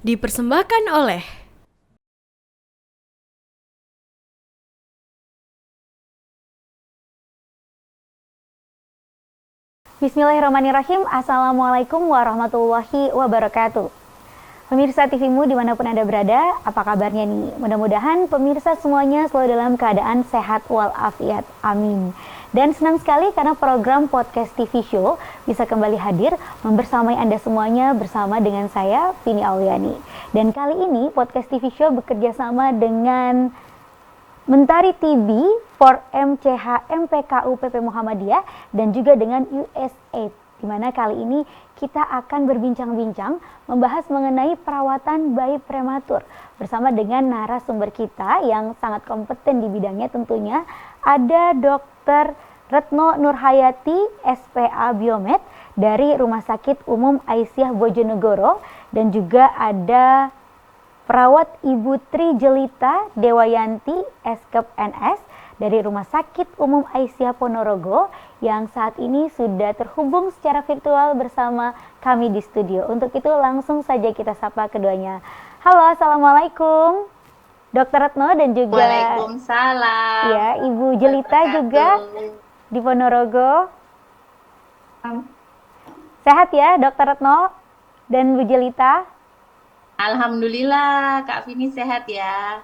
Dipersembahkan oleh Bismillahirrahmanirrahim. Assalamualaikum warahmatullahi wabarakatuh. Pemirsa TVmu dimanapun Anda berada, apa kabarnya nih? Mudah-mudahan pemirsa semuanya selalu dalam keadaan sehat walafiat. Amin. Dan senang sekali karena program podcast TV Show bisa kembali hadir membersamai Anda semuanya bersama dengan saya, Vini Auliani. Dan kali ini podcast TV Show bekerja sama dengan Mentari TV for MCH MPKU PP Muhammadiyah dan juga dengan USAID, di mana kali ini kita akan berbincang-bincang membahas mengenai perawatan bayi prematur bersama dengan narasumber kita yang sangat kompeten di bidangnya. Tentunya ada Dr. Retno Nurhayati SPA Biomed dari Rumah Sakit Umum Aisyah Bojonegoro, dan juga ada perawat Ibu Tri Jelita Dewayanti Eskep NS dari Rumah Sakit Umum Aisyah Ponorogo yang saat ini sudah terhubung secara virtual bersama kami di studio. Untuk itu langsung saja kita sapa keduanya. Halo, Assalamualaikum Dr. Retno dan juga Waalaikumsalam. ya Ibu Jelita juga di Ponorogo. Sehat ya Dr. Retno dan Bu Jelita? Alhamdulillah, Kak Vini sehat ya.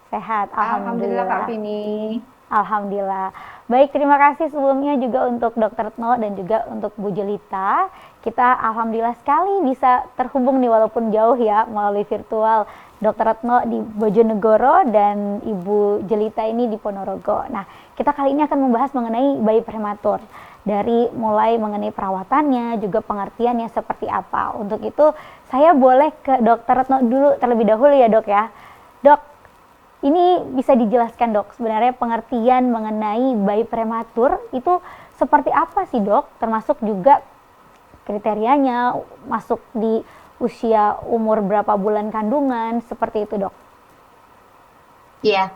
Sehat, Alhamdulillah Kak alhamdulillah. Vini. Alhamdulillah. Baik, terima kasih sebelumnya juga untuk Dr. Retno dan juga untuk Bu Jelita. Kita alhamdulillah sekali bisa terhubung nih walaupun jauh ya melalui virtual. Dr. Retno di Bojonegoro dan Ibu Jelita ini di Ponorogo. Nah, kita kali ini akan membahas mengenai bayi prematur. Dari mulai mengenai perawatannya, juga pengertiannya seperti apa. Untuk itu saya boleh ke Dr. Retno dulu terlebih dahulu ya Dok ya. Dok, ini bisa dijelaskan Dok, sebenarnya pengertian mengenai bayi prematur itu seperti apa sih Dok? Termasuk juga kriterianya, masuk di usia umur berapa bulan kandungan, seperti itu Dok. Iya,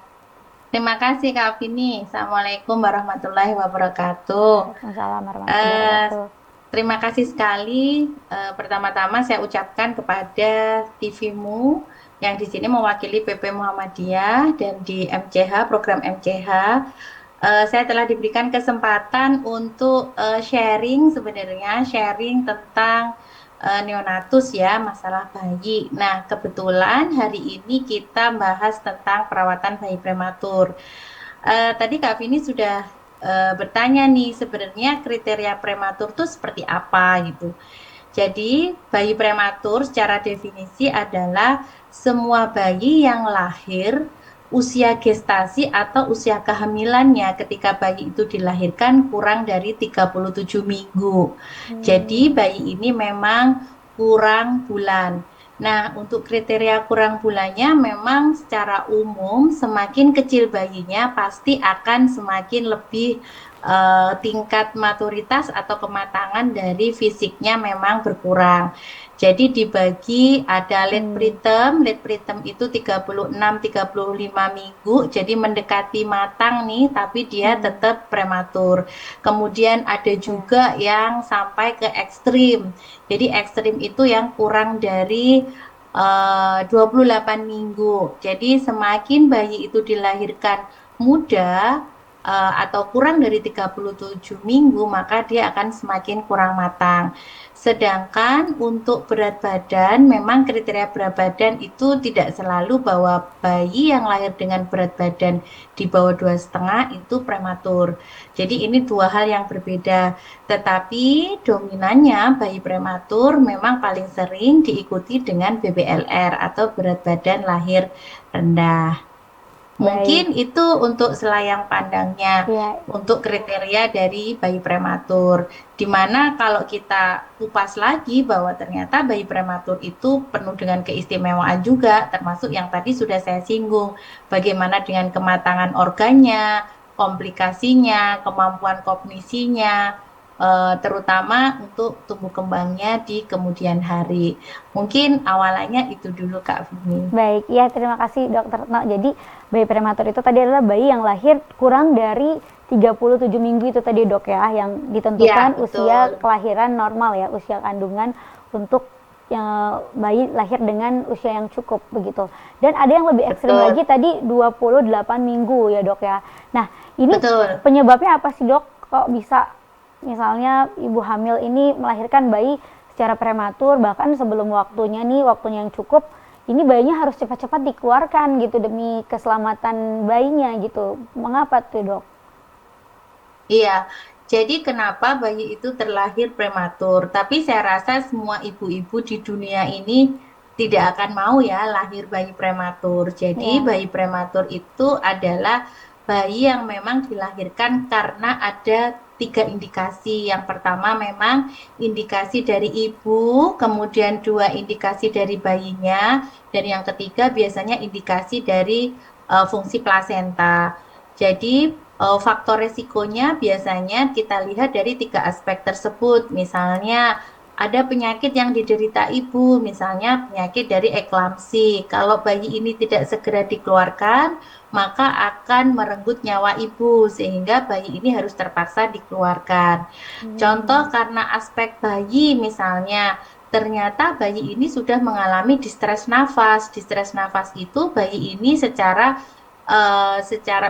terima kasih Kak Vini. Assalamualaikum warahmatullahi wabarakatuh. Waalaikumsalam warahmatullahi Eh, wabarakatuh. Terima kasih sekali. Pertama-tama saya ucapkan kepada TV-mu yang di sini mewakili PP Muhammadiyah dan di MCH, program MCH. Saya telah diberikan kesempatan untuk sharing tentang neonatus ya, masalah bayi. Nah, kebetulan hari ini kita bahas tentang perawatan bayi prematur. Tadi Kak Vini sudah bertanya nih, sebenarnya kriteria prematur itu seperti apa gitu. Jadi, bayi prematur secara definisi adalah semua bayi yang lahir usia gestasi atau usia kehamilannya ketika bayi itu dilahirkan kurang dari 37 minggu. Jadi bayi ini memang kurang bulan. Nah, untuk kriteria kurang bulannya memang secara umum semakin kecil bayinya pasti akan semakin lebih tingkat maturitas atau kematangan dari fisiknya memang berkurang. Jadi dibagi ada late preterm itu 36-35 minggu, jadi mendekati matang nih, tapi dia tetap prematur. Kemudian ada juga yang sampai ke ekstrim. Jadi ekstrim itu yang kurang dari 28 minggu. Jadi semakin bayi itu dilahirkan muda atau kurang dari 37 minggu, maka dia akan semakin kurang matang. Sedangkan untuk berat badan, memang kriteria berat badan itu tidak selalu bahwa bayi yang lahir dengan berat badan di bawah 2,5 itu prematur. Jadi ini dua hal yang berbeda. Tetapi dominannya bayi prematur memang paling sering diikuti dengan BBLR atau berat badan lahir rendah. Mungkin itu untuk selayang pandangnya, Ya, untuk kriteria dari bayi prematur. Dimana kalau kita kupas lagi bahwa ternyata bayi prematur itu penuh dengan keistimewaan juga, termasuk yang tadi sudah saya singgung, bagaimana dengan kematangan organnya, komplikasinya, kemampuan kognisinya, terutama untuk tumbuh kembangnya di kemudian hari. Mungkin awalnya itu dulu Kak Vini. baik. Ya, terima kasih Dr. Retno. Jadi bayi prematur itu tadi adalah bayi yang lahir kurang dari 37 minggu itu tadi Dok ya, yang ditentukan Ya, usia betul. kelahiran normal ya, usia kandungan untuk bayi lahir dengan usia yang cukup begitu. Dan ada yang lebih ekstrim Betul, lagi tadi 28 minggu ya dok ya. Nah ini betul. penyebabnya apa sih dok? Kok bisa misalnya ibu hamil ini melahirkan bayi secara prematur bahkan sebelum waktunya nih, waktunya yang cukup, ini bayinya harus cepat-cepat dikeluarkan gitu demi keselamatan bayinya gitu. Mengapa tuh dok? Iya, jadi kenapa bayi itu terlahir prematur? Tapi saya rasa semua ibu-ibu di dunia ini tidak akan mau ya lahir bayi prematur. Jadi Ya, bayi prematur itu adalah bayi yang memang dilahirkan karena ada tiga indikasi. Yang pertama memang indikasi dari ibu, kemudian dua indikasi dari bayinya, dan yang ketiga biasanya indikasi dari fungsi plasenta. Jadi faktor resikonya biasanya kita lihat dari tiga aspek tersebut. Misalnya ada penyakit yang diderita ibu, misalnya penyakit dari eklamsi. Kalau bayi ini tidak segera dikeluarkan, maka akan merenggut nyawa ibu sehingga bayi ini harus terpaksa dikeluarkan. Contoh karena aspek bayi misalnya ternyata bayi ini sudah mengalami distres nafas. Distres nafas itu bayi ini secara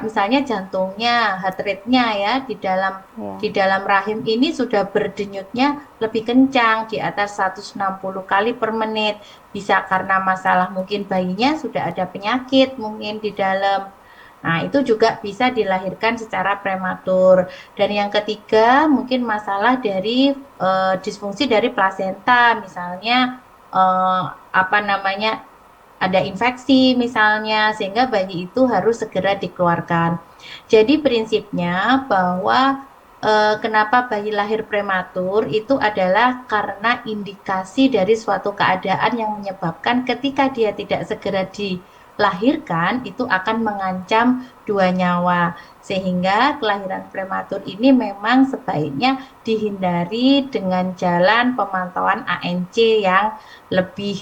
misalnya jantungnya, heart rate-nya ya ya. di dalam rahim ini sudah berdenyutnya lebih kencang di atas 160 kali per menit. Bisa karena masalah mungkin bayinya sudah ada penyakit mungkin di dalam. Nah, itu juga bisa dilahirkan secara prematur. Dan yang ketiga, mungkin masalah dari disfungsi dari plasenta, misalnya eh, apa namanya ada infeksi misalnya, sehingga bayi itu harus segera dikeluarkan. Jadi prinsipnya bahwa kenapa bayi lahir prematur itu adalah karena indikasi dari suatu keadaan yang menyebabkan ketika dia tidak segera dilahirkan itu akan mengancam dua nyawa. Sehingga kelahiran prematur ini memang sebaiknya dihindari dengan jalan pemantauan ANC yang lebih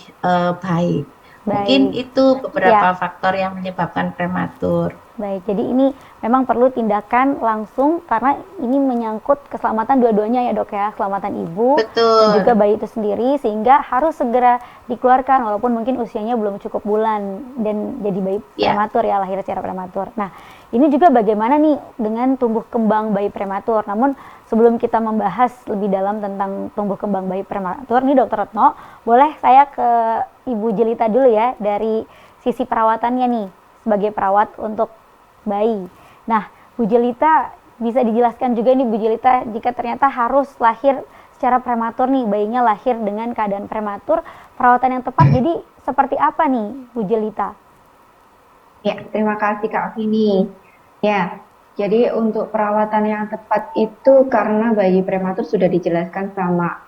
baik. Mungkin Baik. itu beberapa Ya, faktor yang menyebabkan prematur. baik. Jadi ini memang perlu tindakan langsung karena ini menyangkut keselamatan dua-duanya ya dok ya, keselamatan ibu dan juga Betul. bayi itu sendiri sehingga harus segera dikeluarkan walaupun mungkin usianya belum cukup bulan dan jadi bayi Ya, prematur ya, lahir secara prematur. Nah, ini juga bagaimana nih dengan tumbuh kembang bayi prematur. Namun sebelum kita membahas lebih dalam tentang tumbuh kembang bayi prematur, nih dokter Retno, boleh saya ke Ibu Jelita dulu ya dari sisi perawatannya nih sebagai perawat untuk bayi. Nah, Bu Jelita bisa dijelaskan juga nih Bu Jelita jika ternyata harus lahir secara prematur nih, bayinya lahir dengan keadaan prematur, perawatan yang tepat jadi seperti apa nih Bu Jelita? Ya, terima kasih Kak Vini. Ya, jadi untuk perawatan yang tepat itu karena bayi prematur sudah dijelaskan sama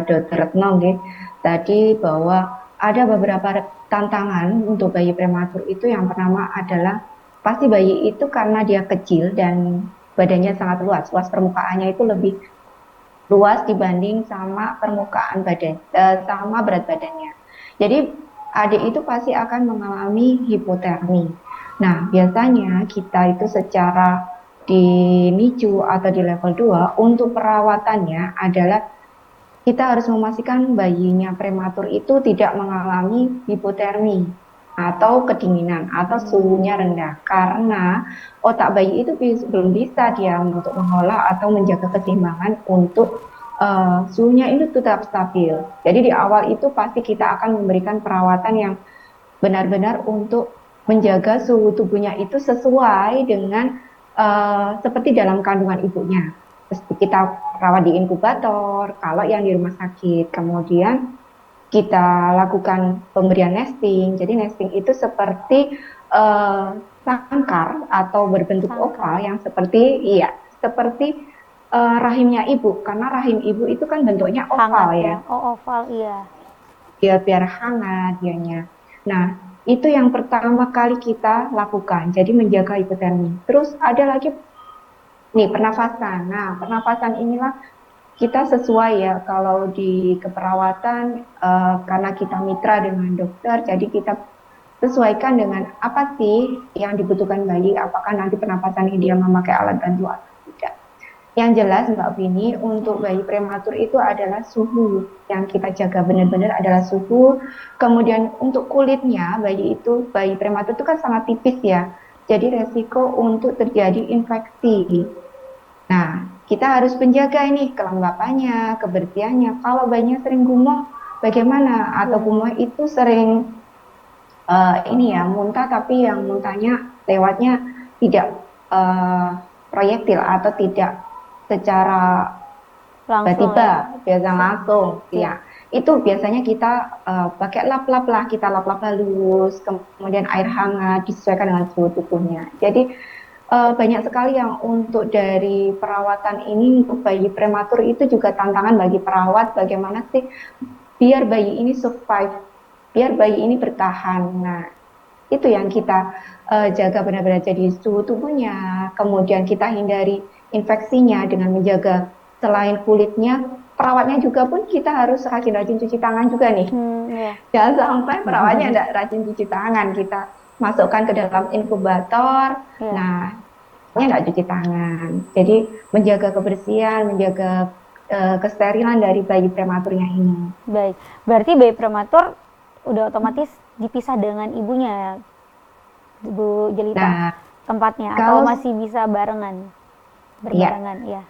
Dokter Retno, gitu. Tadi bahwa ada beberapa tantangan untuk bayi prematur itu. Yang pertama adalah pasti bayi itu karena dia kecil dan badannya sangat luas, luas permukaannya itu lebih luas dibanding sama permukaan badan, sama berat badannya. Jadi adik itu pasti akan mengalami hipotermi. Nah, biasanya kita itu secara di NICU atau di level 2 untuk perawatannya adalah kita harus memastikan bayinya prematur itu tidak mengalami hipotermi atau kedinginan atau suhunya rendah karena otak bayi itu belum bisa dia untuk mengolah atau menjaga keseimbangan untuk suhunya itu tetap stabil. Jadi di awal itu pasti kita akan memberikan perawatan yang benar-benar untuk menjaga suhu tubuhnya itu sesuai dengan seperti dalam kandungan ibunya. Terus kita rawat di inkubator, kalau yang di rumah sakit. Kemudian kita lakukan pemberian nesting. Jadi nesting itu seperti sangkar atau berbentuk Sangkar. oval yang seperti rahimnya ibu. Karena rahim ibu itu kan bentuknya Hangat oval ya. ya. Oh, oval iya. Dia biar hangat dianya. Nah, itu yang pertama kali kita lakukan. Jadi menjaga hipotermi. Terus ada lagi nih pernafasan. Nah, pernafasan inilah kita sesuai ya kalau di keperawatan karena kita mitra dengan dokter, jadi kita sesuaikan dengan apa sih yang dibutuhkan bayi, apakah nanti pernapasan ini dia memakai alat bantu atau tidak. Yang jelas Mbak Vini, untuk bayi prematur itu adalah suhu yang kita jaga benar-benar adalah suhu. Kemudian untuk kulitnya, bayi prematur itu kan sangat tipis ya. Jadi resiko untuk terjadi infeksi. Nah, kita harus menjaga ini kelembapannya, kebersihannya. Kalau bayinya sering gumoh, bagaimana? Atau gumoh itu sering ini ya muntah, tapi yang muntahnya lewatnya tidak proyektil atau tidak secara tiba-tiba, biasa langsung, ya. Itu biasanya kita pakai lap-lap lah, kita lap-lap halus, kemudian air hangat disesuaikan dengan suhu tubuhnya. Jadi banyak sekali yang untuk dari perawatan ini untuk bayi prematur itu juga tantangan bagi perawat, bagaimana sih biar bayi ini survive, biar bayi ini bertahan. Nah, itu yang kita jaga benar-benar, jadi suhu tubuhnya, kemudian kita hindari infeksinya dengan menjaga selain kulitnya, perawatnya juga pun kita harus rajin-rajin cuci tangan juga nih. Jangan sampai perawatnya tidak rajin cuci tangan, kita masukkan ke dalam inkubator, nah ini nggak cuci tangan. Jadi menjaga kebersihan, menjaga kesterilan dari bayi prematurnya ini. Baik, berarti bayi prematur udah otomatis dipisah dengan ibunya, Bu Jelita, Nah, tempatnya, atau masih bisa berbarengan? Ya.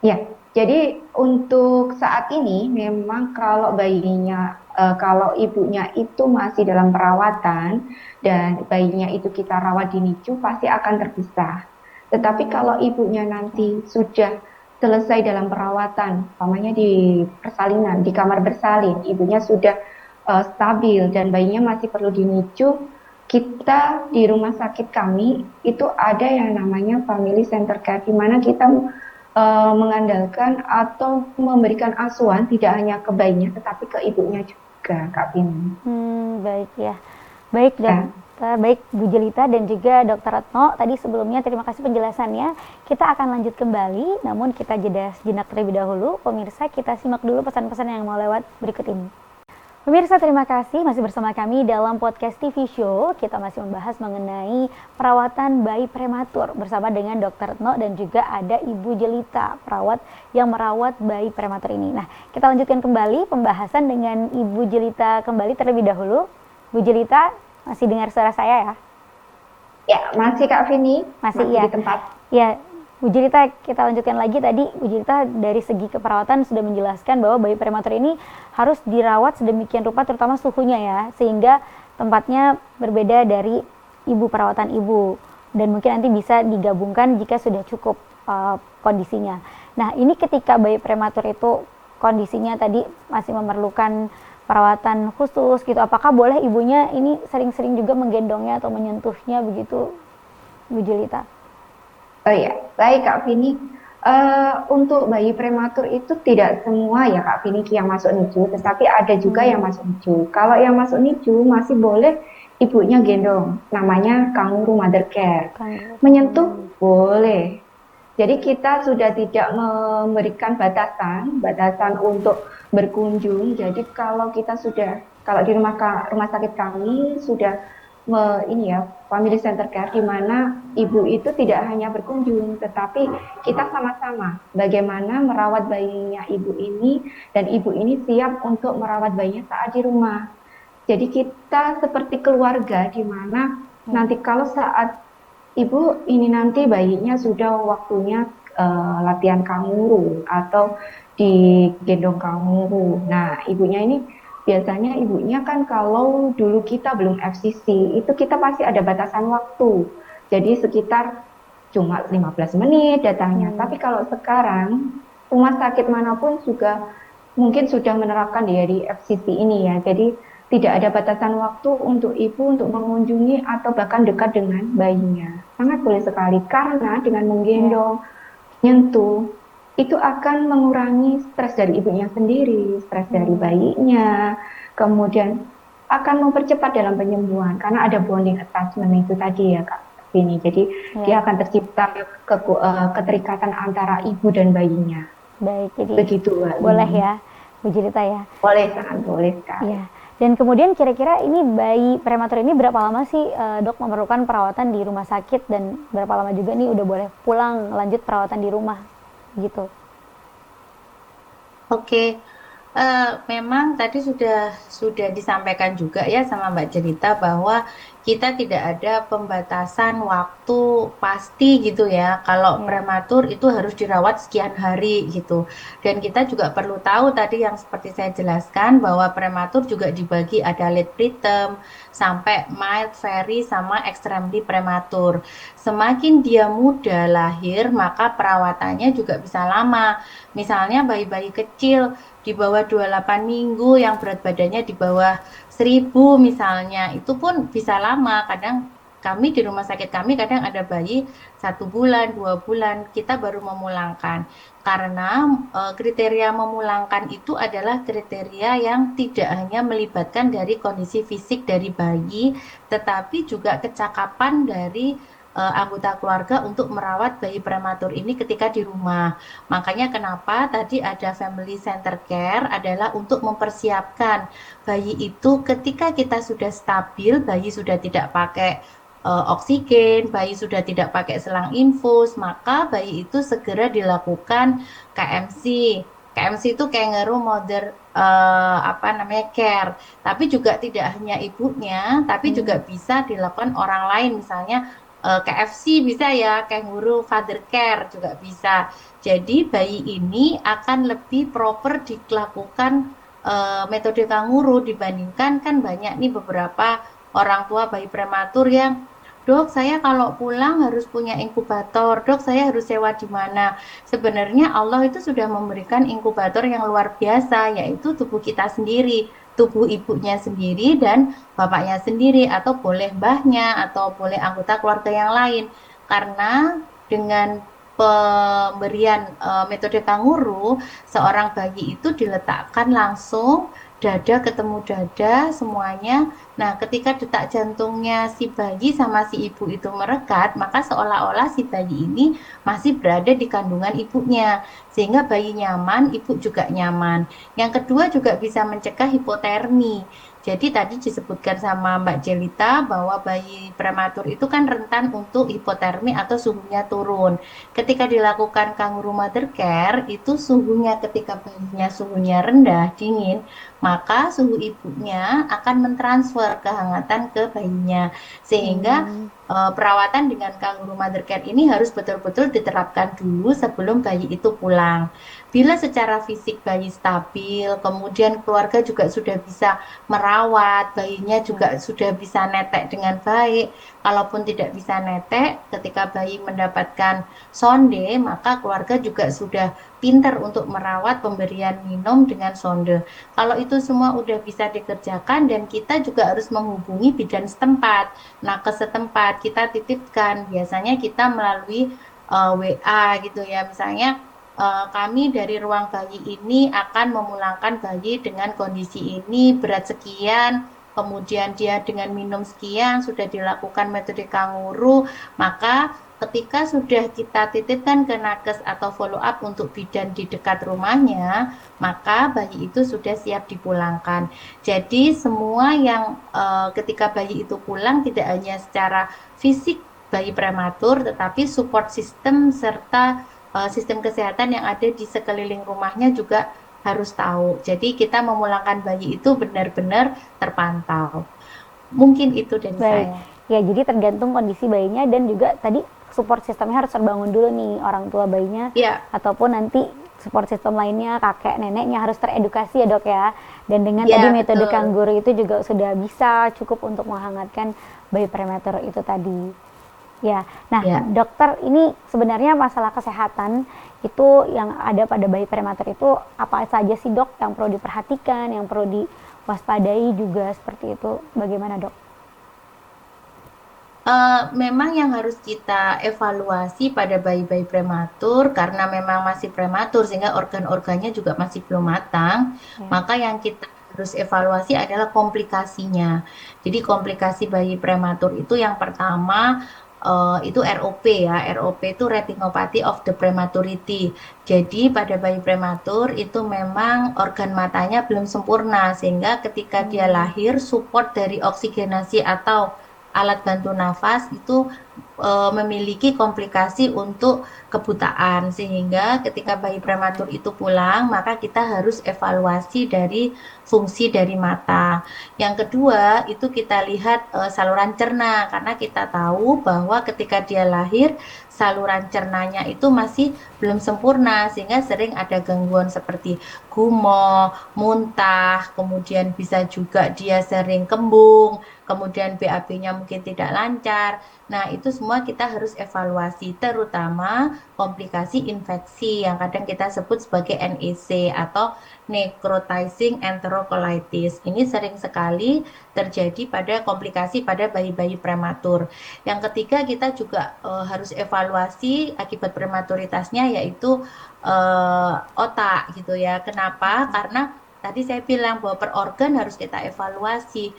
Ya, jadi untuk saat ini memang kalau bayinya, kalau ibunya itu masih dalam perawatan dan bayinya itu kita rawat di NICU pasti akan terpisah. Tetapi kalau ibunya nanti sudah selesai dalam perawatan, umpamanya di persalinan, di kamar bersalin, ibunya sudah stabil dan bayinya masih perlu di NICU, kita di rumah sakit kami itu ada yang namanya family center care, di mana kita mengandalkan atau memberikan asuhan tidak hanya ke bayinya tetapi ke ibunya juga, Kak Vini. Baik ya. Baik dokter, baik Bu Jelita dan juga Dokter Retno. Tadi sebelumnya terima kasih penjelasannya. Kita akan lanjut kembali, namun kita jeda sejenak terlebih dahulu. Pemirsa, kita simak dulu pesan-pesan yang mau lewat berikut ini. Pemirsa, terima kasih masih bersama kami dalam podcast TV Show. Kita masih membahas mengenai perawatan bayi prematur bersama dengan Dr. Retno dan juga ada Ibu Jelita, perawat yang merawat bayi prematur ini. Nah, kita lanjutkan kembali pembahasan dengan Ibu Jelita kembali terlebih dahulu. Bu Jelita, masih dengar suara saya ya? Ya, masih Kak Vini. Masih ya. Di tempat. Ya, Bu Jelita, kita lanjutkan lagi. Tadi Bu Jelita dari segi keperawatan sudah menjelaskan bahwa bayi prematur ini harus dirawat sedemikian rupa, terutama suhunya ya, sehingga tempatnya berbeda dari ibu, perawatan ibu, dan mungkin nanti bisa digabungkan jika sudah cukup kondisinya. Nah, ini ketika bayi prematur itu kondisinya tadi masih memerlukan perawatan khusus gitu, apakah boleh ibunya ini sering-sering juga menggendongnya atau menyentuhnya begitu, Bu Jelita? Oh iya, baik Kak Vini. Untuk bayi prematur itu tidak semua ya Kak Vini yang masuk NICU, tetapi ada juga yang masuk NICU. Kalau yang masuk NICU masih boleh ibunya gendong, namanya kangaroo mother care. Menyentuh boleh. Jadi kita sudah tidak memberikan batasan untuk berkunjung. Jadi kalau di rumah sakit kami sudah family center care, di mana ibu itu tidak hanya berkunjung, tetapi kita sama-sama bagaimana merawat bayinya ibu ini, dan ibu ini siap untuk merawat bayinya saat di rumah. Jadi kita seperti keluarga, di mana nanti kalau saat ibu ini nanti bayinya sudah waktunya latihan kangaroo atau digendong kangaroo. Nah, biasanya ibunya kan kalau dulu kita belum FCC, itu kita pasti ada batasan waktu. Jadi sekitar cuma 15 menit datangnya. Tapi kalau sekarang, rumah sakit manapun juga mungkin sudah menerapkan dari FCC ini ya. Jadi tidak ada batasan waktu untuk ibu untuk mengunjungi atau bahkan dekat dengan bayinya. Sangat boleh sekali, karena dengan menggendong, nyentuh, itu akan mengurangi stres dari ibunya sendiri, stres dari bayinya, kemudian akan mempercepat dalam penyembuhan karena ada bonding attachment itu tadi ya Kak Vini. Jadi dia akan tercipta keterikatan antara ibu dan bayinya. Baik, jadi begitu boleh ya Bu Jelita ya? Boleh, sangat boleh Kak. Ya. Dan kemudian kira-kira ini bayi prematur ini berapa lama sih dok memerlukan perawatan di rumah sakit, dan berapa lama juga nih udah boleh pulang lanjut perawatan di rumah? gitu. Oke, memang tadi sudah disampaikan juga ya sama Mbak Jelita bahwa kita tidak ada pembatasan waktu pasti gitu ya. Kalau Ya. prematur itu harus dirawat sekian hari gitu. Dan kita juga perlu tahu tadi yang seperti saya jelaskan bahwa prematur juga dibagi ada late preterm sampai mild, very sama extremely prematur. Semakin dia muda lahir, maka perawatannya juga bisa lama. Misalnya bayi-bayi kecil di bawah 28 minggu yang berat badannya di bawah 1000 misalnya, itu pun bisa lama. Kadang kami di rumah sakit kami kadang ada bayi 1 bulan, 2 bulan kita baru memulangkan. Karena kriteria memulangkan itu adalah kriteria yang tidak hanya melibatkan dari kondisi fisik dari bayi, tetapi juga kecakapan dari anggota keluarga untuk merawat bayi prematur ini ketika di rumah. Makanya kenapa tadi ada family center care adalah untuk mempersiapkan bayi itu ketika kita sudah stabil, bayi sudah tidak pakai oksigen, bayi sudah tidak pakai selang infus, maka bayi itu segera dilakukan KMC. KMC itu Kangaroo Mother apa namanya care, tapi juga tidak hanya ibunya, tapi juga bisa dilakukan orang lain, misalnya KFC bisa ya, Kangaroo Father Care juga bisa. Jadi bayi ini akan lebih proper dilakukan metode kanguru dibandingkan kan banyak nih beberapa orang tua bayi prematur yang dok saya kalau pulang harus punya inkubator, dok saya harus sewa di mana. Sebenarnya Allah itu sudah memberikan inkubator yang luar biasa yaitu tubuh kita sendiri, tubuh ibunya sendiri dan bapaknya sendiri atau boleh mbahnya atau boleh anggota keluarga yang lain. Karena dengan pemberian metode kanguru, seorang bayi itu diletakkan langsung dada ketemu dada semuanya. Nah, ketika detak jantungnya si bayi sama si ibu itu merekat, maka seolah-olah si bayi ini masih berada di kandungan ibunya. Sehingga bayi nyaman, ibu juga nyaman. Yang kedua juga bisa mencegah hipotermi. Jadi tadi disebutkan sama Mbak Jelita bahwa bayi prematur itu kan rentan untuk hipotermi atau suhunya turun. Ketika dilakukan kangaroo mother care, itu suhunya ketika bayinya suhunya rendah, dingin, maka suhu ibunya akan mentransfer kehangatan ke bayinya. Sehingga Hmm. perawatan dengan kangaroo mother care ini harus betul-betul diterapkan dulu sebelum bayi itu pulang. Bila secara fisik bayi stabil, kemudian keluarga juga sudah bisa merawat, bayinya juga sudah bisa netek dengan baik. Kalaupun tidak bisa netek, ketika bayi mendapatkan sonde, maka keluarga juga sudah pintar untuk merawat pemberian minum dengan sonde. Kalau itu semua udah bisa dikerjakan dan kita juga harus menghubungi bidan setempat. Nah, ke setempat kita titipkan, biasanya kita melalui WA gitu ya, misalnya kami dari ruang bayi ini akan memulangkan bayi dengan kondisi ini berat sekian, kemudian dia dengan minum sekian sudah dilakukan metode kanguru, maka ketika sudah kita titipkan ke nakes atau follow up untuk bidan di dekat rumahnya, maka bayi itu sudah siap dipulangkan. Jadi semua yang ketika bayi itu pulang tidak hanya secara fisik bayi prematur, tetapi support system serta sistem kesehatan yang ada di sekeliling rumahnya juga harus tahu. Jadi kita memulangkan bayi itu benar-benar terpantau. Mungkin itu dari Baik. saya. Ya, jadi tergantung kondisi bayinya dan juga tadi support sistemnya harus terbangun dulu nih, orang tua bayinya Ya, ataupun nanti support sistem lainnya, kakek neneknya harus teredukasi ya dok ya. Dan dengan ya tadi metode betul. kangguru itu juga sudah bisa cukup untuk menghangatkan bayi prematur itu tadi. Ya, nah Ya. dokter, ini sebenarnya masalah kesehatan itu yang ada pada bayi prematur itu apa saja sih dok yang perlu diperhatikan, yang perlu diwaspadai juga seperti itu, bagaimana dok? Memang yang harus kita evaluasi pada bayi-bayi prematur karena memang masih prematur sehingga organ-organnya juga masih belum matang, Ya. maka yang kita harus evaluasi adalah komplikasinya. Jadi komplikasi bayi prematur itu yang pertama itu ROP ya. ROP itu retinopathy of the prematurity. Jadi pada bayi prematur itu memang organ matanya belum sempurna sehingga ketika dia lahir support dari oksigenasi atau alat bantu nafas itu memiliki komplikasi untuk kebutaan, sehingga ketika bayi prematur itu pulang maka kita harus evaluasi dari fungsi dari mata. Yang kedua itu kita lihat saluran cerna, karena kita tahu bahwa ketika dia lahir saluran cernanya itu masih belum sempurna, sehingga sering ada gangguan seperti gumoh, muntah, kemudian bisa juga dia sering kembung, kemudian BAB-nya mungkin tidak lancar. Nah, itu semua kita harus evaluasi, terutama komplikasi infeksi yang kadang kita sebut sebagai NEC atau necrotizing enterocolitis. Ini sering sekali terjadi pada komplikasi pada bayi-bayi prematur. Yang ketiga, kita juga harus evaluasi akibat prematuritasnya, yaitu otak gitu ya. Kenapa? Karena tadi saya bilang bahwa per organ harus kita evaluasi.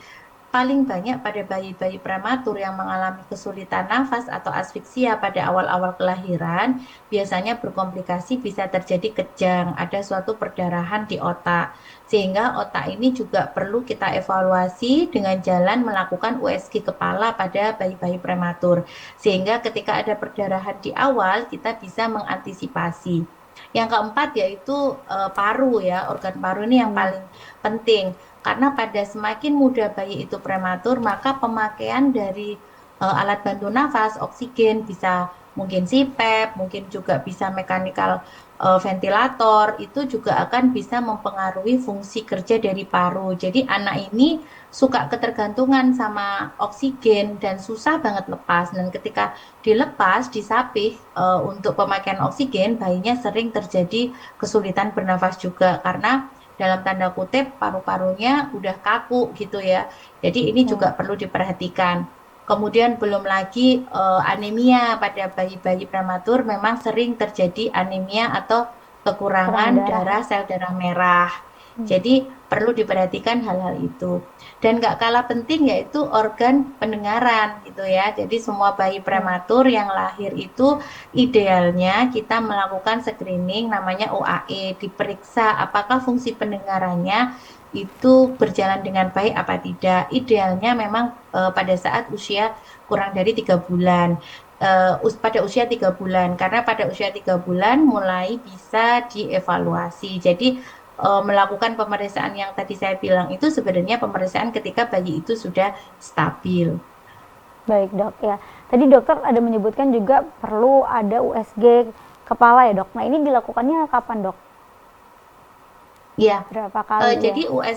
Paling banyak pada bayi-bayi prematur yang mengalami kesulitan nafas atau asfiksia pada awal-awal kelahiran, biasanya berkomplikasi bisa terjadi kejang, ada suatu perdarahan di otak. Sehingga otak ini juga perlu kita evaluasi dengan jalan melakukan USG kepala pada bayi-bayi prematur. Sehingga ketika ada perdarahan di awal, kita bisa mengantisipasi. Yang keempat yaitu paru ya, organ paru ini yang paling penting. Karena pada semakin muda bayi itu prematur, maka pemakaian dari alat bantu nafas, oksigen, bisa mungkin CPAP, mungkin juga bisa mechanical ventilator, itu juga akan bisa mempengaruhi fungsi kerja dari paru. Jadi anak ini suka ketergantungan sama oksigen dan susah banget lepas. Dan ketika dilepas, disapih untuk pemakaian oksigen, bayinya sering terjadi kesulitan bernafas juga karena dalam tanda kutip paru-parunya udah kaku gitu ya. Jadi ini juga perlu diperhatikan. Kemudian belum lagi anemia pada bayi-bayi prematur, memang sering terjadi anemia atau kekurangan darah sel darah merah. Jadi perlu diperhatikan hal-hal itu. Dan gak kalah penting yaitu organ pendengaran gitu ya. Jadi semua bayi prematur yang lahir itu idealnya kita melakukan screening namanya OAE, diperiksa apakah fungsi pendengarannya itu berjalan dengan baik apa tidak. Idealnya memang pada saat usia kurang dari 3 bulan. Pada usia 3 bulan, karena pada usia 3 bulan mulai bisa dievaluasi. Jadi melakukan pemeriksaan yang tadi saya bilang itu sebenarnya pemeriksaan ketika bayi itu sudah stabil. Baik dok ya. Tadi dokter ada menyebutkan juga perlu ada USG kepala ya dok. Nah ini dilakukannya kapan dok? Ya, Berapa kali jadi ya?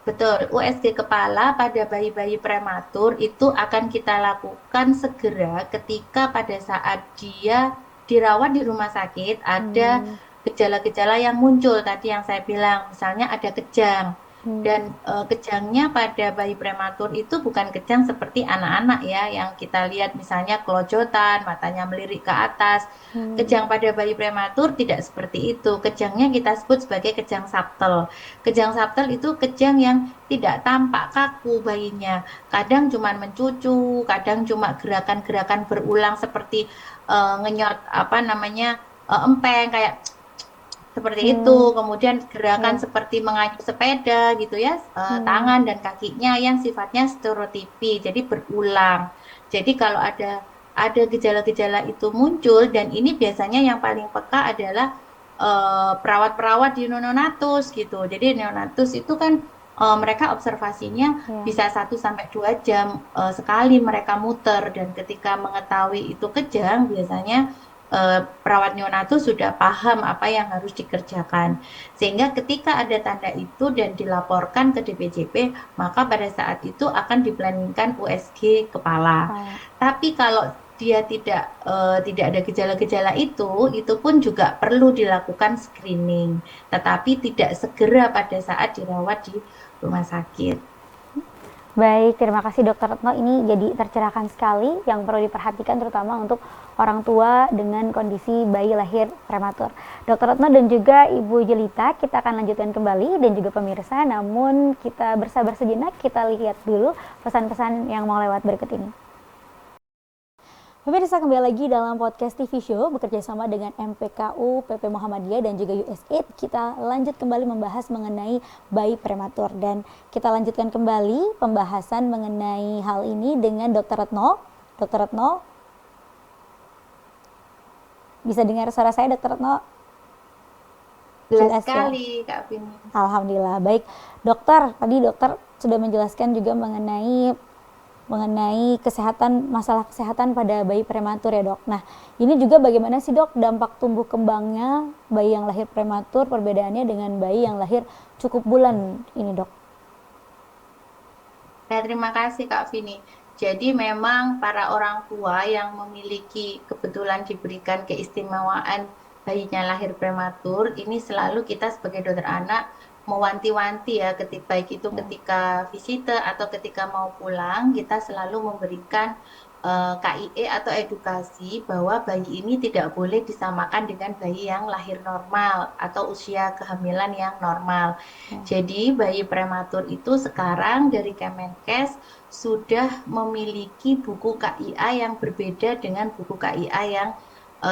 betul, USG kepala pada bayi-bayi prematur itu akan kita lakukan segera ketika pada saat dia dirawat di rumah sakit ada gejala-gejala yang muncul tadi yang saya bilang, misalnya ada kejang. Dan kejangnya pada bayi prematur itu bukan kejang seperti anak-anak ya, yang kita lihat misalnya kelojotan, matanya melirik ke atas. Kejang pada bayi prematur tidak seperti itu. Kejangnya kita sebut sebagai kejang subtle. Kejang subtle itu kejang yang tidak tampak kaku bayinya. Kadang cuma mencucu, kadang cuma gerakan-gerakan berulang seperti ngenyot apa namanya empeng kayak seperti itu. Kemudian gerakan seperti mengayuh sepeda gitu ya, tangan dan kakinya yang sifatnya stereotipi, jadi berulang. Jadi kalau ada gejala-gejala itu muncul, dan ini biasanya yang paling peka adalah perawat-perawat di neonatus gitu. Jadi neonatus itu kan mereka observasinya bisa 1 sampai 2 jam sekali mereka muter, dan ketika mengetahui itu kejang biasanya perawat neonatus sudah paham apa yang harus dikerjakan. Sehingga ketika ada tanda itu dan dilaporkan ke DPJP, maka pada saat itu akan diplaningkan USG kepala. Tapi kalau dia tidak ada gejala-gejala itu pun juga perlu dilakukan screening, tetapi tidak segera pada saat dirawat di rumah sakit. Baik, terima kasih Dokter Retno. Ini jadi tercerahkan sekali yang perlu diperhatikan terutama untuk orang tua dengan kondisi bayi lahir prematur. Dokter Retno dan juga Ibu Jelita, kita akan lanjutkan kembali dan juga pemirsa. Namun kita bersabar sejenak, kita lihat dulu pesan-pesan yang mau lewat berikut ini. Pemirsa, kembali lagi dalam podcast TV Show bekerja sama dengan MPKU, PP Muhammadiyah dan juga USAID. Kita lanjut kembali membahas mengenai bayi prematur dan kita lanjutkan kembali pembahasan mengenai hal ini dengan Dr. Retno. Dr. Retno, bisa dengar suara saya, Dr. Retno? Jelas Jelas ya? sekali, Kak Vini. Alhamdulillah. Baik, dokter, tadi dokter sudah menjelaskan juga mengenai kesehatan, masalah kesehatan pada bayi prematur ya dok. Nah ini juga bagaimana sih dok dampak tumbuh kembangnya bayi yang lahir prematur, perbedaannya dengan bayi yang lahir cukup bulan ini dok? Ya, terima kasih Kak Vini. Jadi memang para orang tua yang memiliki kebetulan diberikan keistimewaan bayinya lahir prematur, ini selalu kita sebagai dokter anak mewanti-wanti ya, baik itu ketika visite atau ketika mau pulang, kita selalu memberikan KIE atau edukasi bahwa bayi ini tidak boleh disamakan dengan bayi yang lahir normal atau usia kehamilan yang normal. Jadi bayi prematur itu sekarang dari Kemenkes sudah memiliki buku KIA yang berbeda dengan buku KIA yang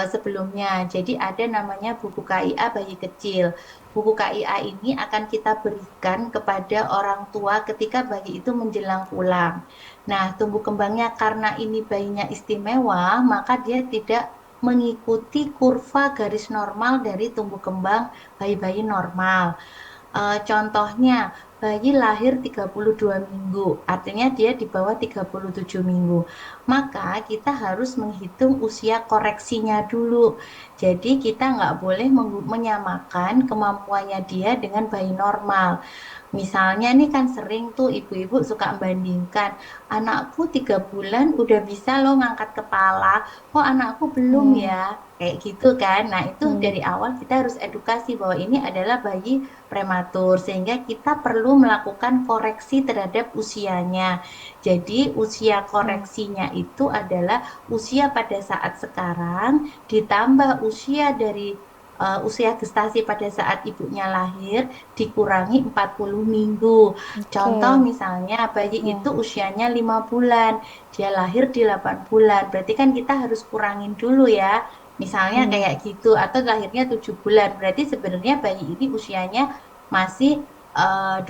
sebelumnya. Jadi ada namanya buku KIA bayi kecil. Buku KIA ini akan kita berikan kepada orang tua ketika bayi itu menjelang pulang. Nah, tumbuh kembangnya karena ini bayinya istimewa, maka dia tidak mengikuti kurva garis normal dari tumbuh kembang bayi-bayi normal. Contohnya, bayi lahir 32 minggu, artinya dia di bawah 37 minggu. Maka kita harus menghitung usia koreksinya dulu. Jadi kita nggak boleh menyamakan kemampuannya dia dengan bayi normal. Misalnya nih kan sering tuh ibu-ibu suka membandingkan, anakku 3 bulan udah bisa loh ngangkat kepala, kok anakku belum ya? Kayak gitu kan. Nah itu dari awal kita harus edukasi bahwa ini adalah bayi prematur, sehingga kita perlu melakukan koreksi terhadap usianya. Jadi usia koreksinya itu adalah usia pada saat sekarang ditambah usia dari usia gestasi pada saat ibunya lahir dikurangi 40 minggu. Contoh misalnya bayi itu usianya 5 bulan, dia lahir di 8 bulan. Berarti kan kita harus kurangin dulu ya. Misalnya kayak gitu, atau lahirnya 7 bulan. Berarti sebenarnya bayi ini usianya masih 3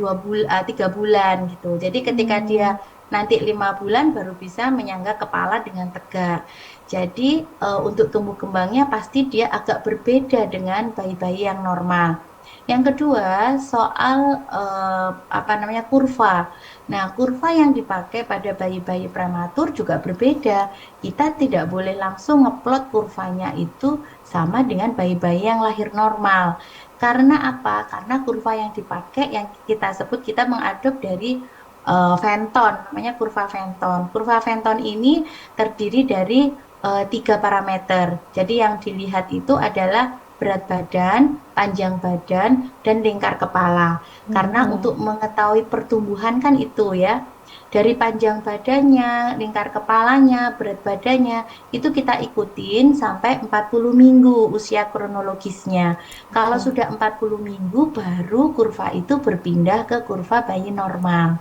bulan gitu. Jadi ketika dia nanti 5 bulan baru bisa menyangga kepala dengan tegak. Jadi untuk tumbuh kembangnya pasti dia agak berbeda dengan bayi-bayi yang normal. Yang kedua soal kurva. Nah, kurva yang dipakai pada bayi-bayi prematur juga berbeda. Kita tidak boleh langsung ngeplot kurvanya itu sama dengan bayi-bayi yang lahir normal. Karena apa? Karena kurva yang dipakai yang kita sebut, kita mengadop dari Fenton, namanya kurva Fenton. Kurva Fenton ini terdiri dari 3 parameter. Jadi yang dilihat itu adalah berat badan, panjang badan, dan lingkar kepala. Karena untuk mengetahui pertumbuhan kan itu ya, dari panjang badannya, lingkar kepalanya, berat badannya, itu kita ikutin sampai 40 minggu usia kronologisnya. Kalau sudah 40 minggu, baru kurva itu berpindah ke kurva bayi normal.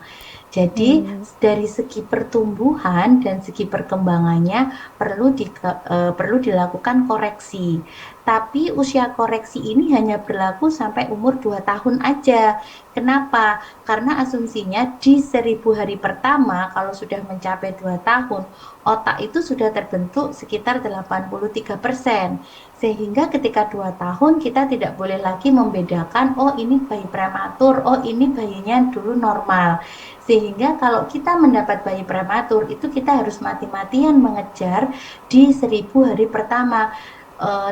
Jadi dari segi pertumbuhan dan segi perkembangannya perlu dilakukan koreksi. Tapi usia koreksi ini hanya berlaku sampai umur 2 tahun aja. Kenapa? Karena asumsinya di 1000 hari pertama kalau sudah mencapai 2 tahun, otak itu sudah terbentuk sekitar 83%. Sehingga ketika 2 tahun kita tidak boleh lagi membedakan, oh ini bayi prematur, oh ini bayinya dulu normal. Sehingga kalau kita mendapat bayi prematur itu kita harus mati-matian mengejar di 1000 hari pertama.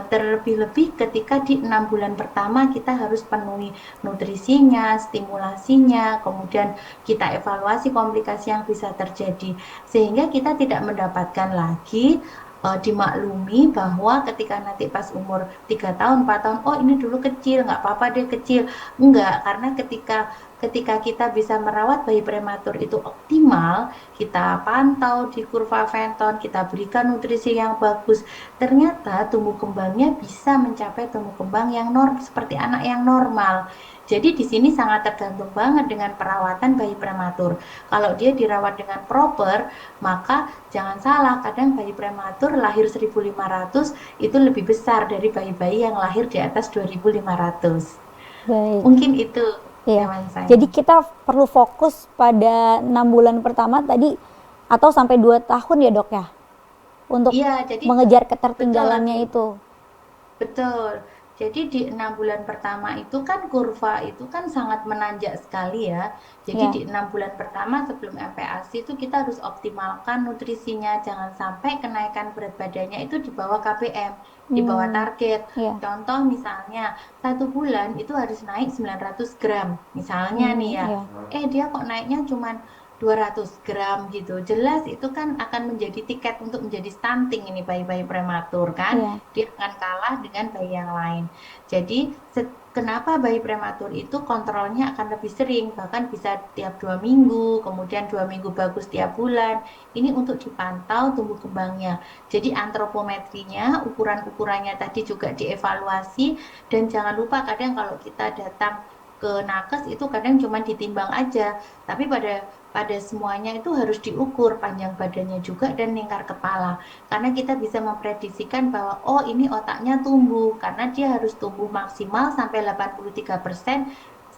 Terlebih-lebih ketika di 6 bulan pertama kita harus penuhi nutrisinya, stimulasinya, kemudian kita evaluasi komplikasi yang bisa terjadi, sehingga kita tidak mendapatkan lagi dimaklumi bahwa ketika nanti pas umur 3 tahun, 4 tahun, oh ini dulu kecil, nggak apa-apa dia kecil. Enggak, karena ketika ketika kita bisa merawat bayi prematur itu optimal, kita pantau di kurva Fenton, kita berikan nutrisi yang bagus, ternyata tumbuh kembangnya bisa mencapai tumbuh kembang yang seperti anak yang normal. Jadi di sini sangat tergantung banget dengan perawatan bayi prematur. Kalau dia dirawat dengan proper, maka jangan salah, kadang bayi prematur lahir 1.500 itu lebih besar dari bayi-bayi yang lahir di atas 2.500. Baik. Mungkin itu Iya. hewan saya. Jadi kita perlu fokus pada 6 bulan pertama tadi atau sampai 2 tahun ya, Dok ya, untuk Iya, jadi mengejar betul, ketertinggalannya itu. betul. Jadi di 6 bulan pertama itu kan kurva itu kan sangat menanjak sekali ya. Jadi Ya. di 6 bulan pertama sebelum MPASI itu kita harus optimalkan nutrisinya. Jangan sampai kenaikan berat badannya itu di bawah KBM, di bawah Hmm. target. Ya. Contoh misalnya 1 bulan itu harus naik 900 gram. Misalnya nih ya, Ya. dia kok naiknya cuma 200 gram gitu. Jelas itu kan akan menjadi tiket untuk menjadi stunting ini bayi-bayi prematur kan. Ya. Dia akan kalah dengan bayi yang lain. Jadi kenapa bayi prematur itu kontrolnya akan lebih sering, bahkan bisa tiap 2 minggu, kemudian 2 minggu bagus tiap bulan. Ini untuk dipantau tumbuh kembangnya. Jadi antropometrinya, ukuran-ukurannya tadi juga dievaluasi, dan jangan lupa kadang kalau kita datang ke nakes itu kadang cuma ditimbang aja, tapi pada pada semuanya itu harus diukur panjang badannya juga dan lingkar kepala. Karena kita bisa memprediksikan bahwa oh ini otaknya tumbuh karena dia harus tumbuh maksimal sampai 83%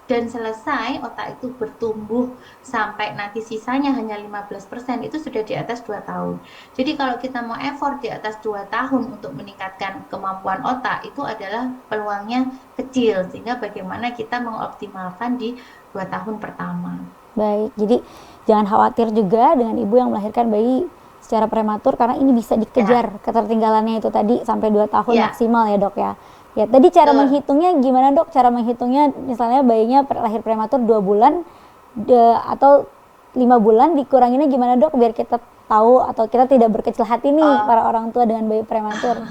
dan selesai otak itu bertumbuh sampai nanti sisanya hanya 15% itu sudah di atas 2 tahun. Jadi kalau kita mau effort di atas 2 tahun untuk meningkatkan kemampuan otak itu adalah peluangnya kecil, sehingga bagaimana kita mengoptimalkan di 2 tahun pertama. Baik. Jadi jangan khawatir juga dengan ibu yang melahirkan bayi secara prematur karena ini bisa Ya, dikejar ketertinggalannya itu tadi sampai 2 tahun ya, maksimal ya, Dok ya. Ya, tadi cara betul. menghitungnya gimana, Dok? Cara menghitungnya misalnya bayinya lahir prematur 2 bulan atau 5 bulan dikuranginnya gimana, Dok? Biar kita tahu atau kita tidak berkecil hati nih Uh, para orang tua dengan bayi prematur.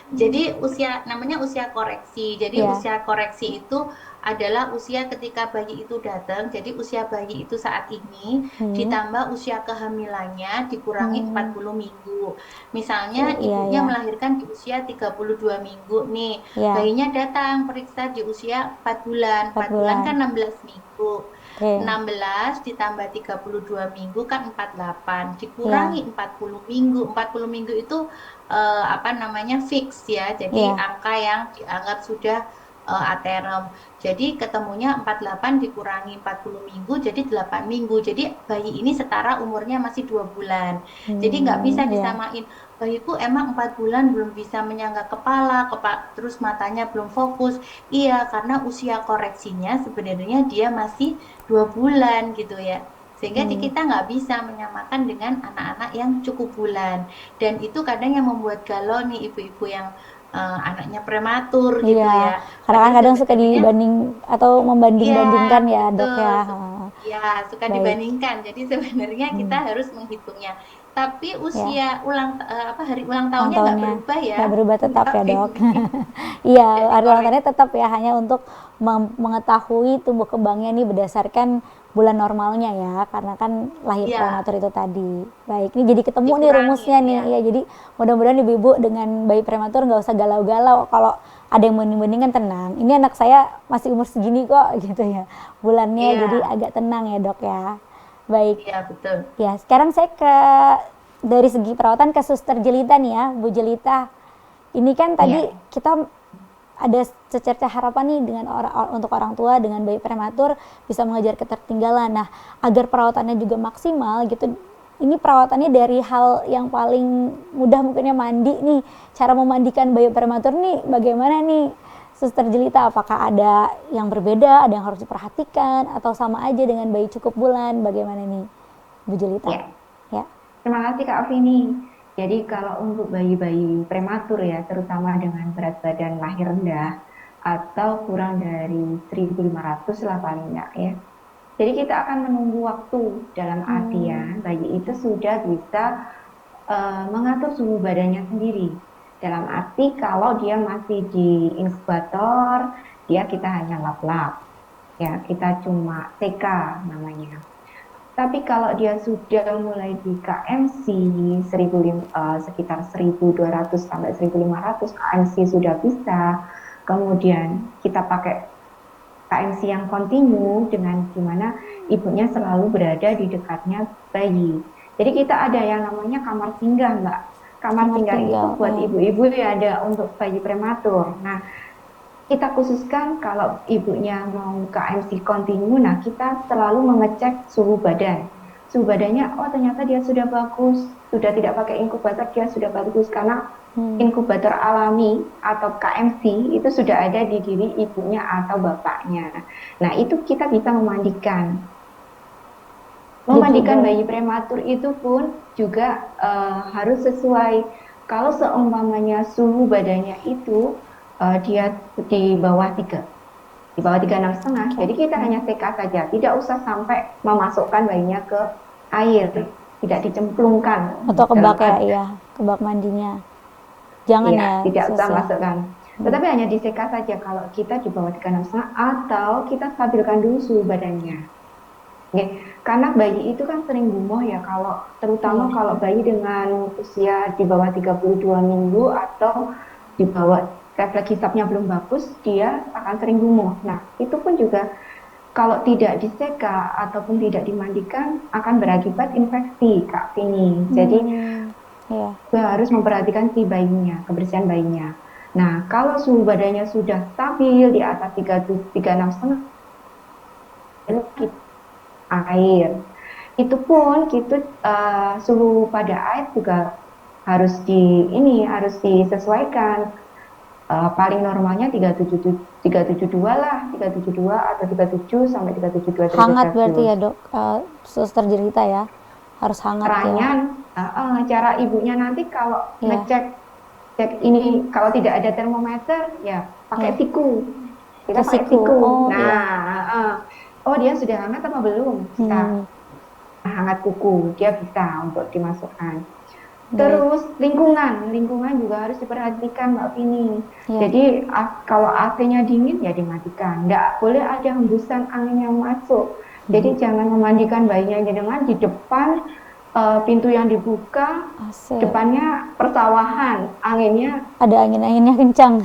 Jadi namanya usia koreksi. Jadi Ya. usia koreksi itu adalah usia ketika bayi itu datang. Jadi usia bayi itu saat ini Hmm. ditambah usia kehamilannya dikurangi Hmm. 40 minggu. Misalnya Iya, ibunya ya. melahirkan di usia 32 minggu nih. Ya, Bayinya datang periksa di usia 4 bulan. 4 4 bulan bulan. kan 16 minggu. Oke. 16 ditambah 32 minggu kan 48. Ya. Dikurangi 40 minggu. 40 minggu itu apa namanya fix ya, jadi Ya. angka yang dianggap sudah aterem. Jadi ketemunya 48 dikurangi 40 minggu jadi 8 minggu. Jadi bayi ini setara umurnya masih 2 bulan. Jadi nggak bisa Ya. disamain. Bayiku emang 4 bulan belum bisa menyangga kepala, terus matanya belum fokus. Iya, karena usia koreksinya sebenarnya dia masih 2 bulan gitu ya. Sehingga Hmm. kita nggak bisa menyamakan dengan anak-anak yang cukup bulan. Dan itu kadang yang membuat galau nih ibu-ibu yang anaknya prematur gitu Iya, ya. karena kan Padahal kadang suka sebenarnya dibanding atau iya membanding-bandingkan ya, Dok betul, ya. Oh, ya suka baik. dibandingkan. Jadi sebenarnya kita Hmm. harus menghitungnya. Tapi Ya, hari ulang ulang tahunnya nggak tahunnya berubah ya, nggak berubah tetap Kak ya, Dok. Vindi. Iya, Tidak hari ulang tahunnya dikoreksi. tetap ya, hanya untuk mengetahui tumbuh kembangnya nih berdasarkan bulan normalnya ya, karena kan lahir Iya, prematur itu tadi. Baik, ini jadi ketemu nih dikurangin rumusnya nih. ya. Ya, jadi mudah-mudahan ibu-ibu dengan bayi prematur nggak usah galau-galau. Kalau ada yang banding-banding kan tenang. Ini anak saya masih umur segini kok gitu ya. Bulannya jadi Iya, agak tenang ya, Dok ya. Baik. iya betul. Ya, sekarang saya dari segi perawatan ke Suster Jelita nih ya, Bu Jelita. Ini kan tadi Iya. kita ada secerca harapan nih dengan untuk orang tua dengan bayi prematur bisa mengejar ketertinggalan. Nah, agar perawatannya juga maksimal gitu. Ini perawatannya dari hal yang paling mudah mungkinnya mandi nih. Cara memandikan bayi prematur nih bagaimana nih? Suster Jelita, apakah ada yang berbeda, ada yang harus diperhatikan atau sama aja dengan bayi cukup bulan? Bagaimana nih, Bu Jelita? Ya, Ya. terima kasih Kak Vini. Jadi kalau untuk bayi-bayi prematur ya, terutama dengan berat badan lahir rendah atau kurang dari 1.500 lah paling enggak ya. Jadi kita akan menunggu waktu dalam Hmm. artian bayi itu sudah bisa mengatur suhu badannya sendiri. Dalam arti kalau dia masih di inkubator, dia kita hanya lap-lap. ya kita cuma TK namanya. Tapi kalau dia sudah mulai di KMC sekitar 1.200 sampai 1.500 KMC sudah bisa. Kemudian kita pakai KMC yang kontinu dengan dimana ibunya selalu berada di dekatnya bayi. Jadi kita ada yang namanya kamar singgah, Mbak. Kamar Kamar singgah itu tinggal. buat ibu-ibu ya, ada untuk bayi prematur. Nah, kita khususkan kalau ibunya mau KMC kontinu, nah kita selalu mengecek suhu badan. Suhu badannya, oh ternyata dia sudah bagus, sudah tidak pakai inkubator, dia sudah bagus karena inkubator alami atau KMC itu sudah ada di diri ibunya atau bapaknya. Nah, itu kita bisa memandikan. Memandikan bayi prematur itu pun juga harus sesuai. Kalau seumpamanya suhu badannya itu dia di bawah 3, di bawah 36,5, jadi kita hanya TK saja, tidak usah sampai memasukkan bayinya ke air, tidak dicemplungkan Atau ke bak ya, dalam iya, ke bak mandinya. Jangan Iya, ya, tidak Sus usah ya. masukkan. Tetapi hanya di CK saja kalau kita di bawah 36,5 atau kita stabilkan dulu suhu badannya. Oke, karena bayi itu kan sering gumoh ya, kalau terutama kalau bayi dengan usia di bawah 32 minggu atau di bawah refleks hisapnya belum bagus, dia akan sering gumoh. Nah, itu pun juga kalau tidak diseka ataupun tidak dimandikan akan berakibat infeksi, Kak Vini. Jadi Iya. harus memperhatikan si bayinya, kebersihan bayinya. Nah, kalau suhu badannya sudah stabil di atas 36,5, air. Itu pun kita suhu pada air juga harus harus disesuaikan. Paling normalnya 372 lah, 372 atau 37 sampai 372 derajat Hangat berarti Celcius. ya, Dok. Suster cerita ya. Harus hangat Caranya, ya. cara ibunya nanti kalau Iya. cek ini, kalau tidak ada termometer ya pakai Iya. siku. Kita Pakai pakai siku. siku. Oh, Nah, oh dia sudah hangat apa belum? Bisa hangat kuku, dia bisa untuk dimasukkan. Terus lingkungan juga harus diperhatikan, Mbak Vini. Iya. Jadi kalau AC-nya dingin ya dimatikan. Nggak boleh ada hembusan angin yang masuk. Jadi jangan memandikan bayinya dengan di depan pintu yang dibuka, AC. depannya persawahan, anginnya Ada angin-anginnya kencang.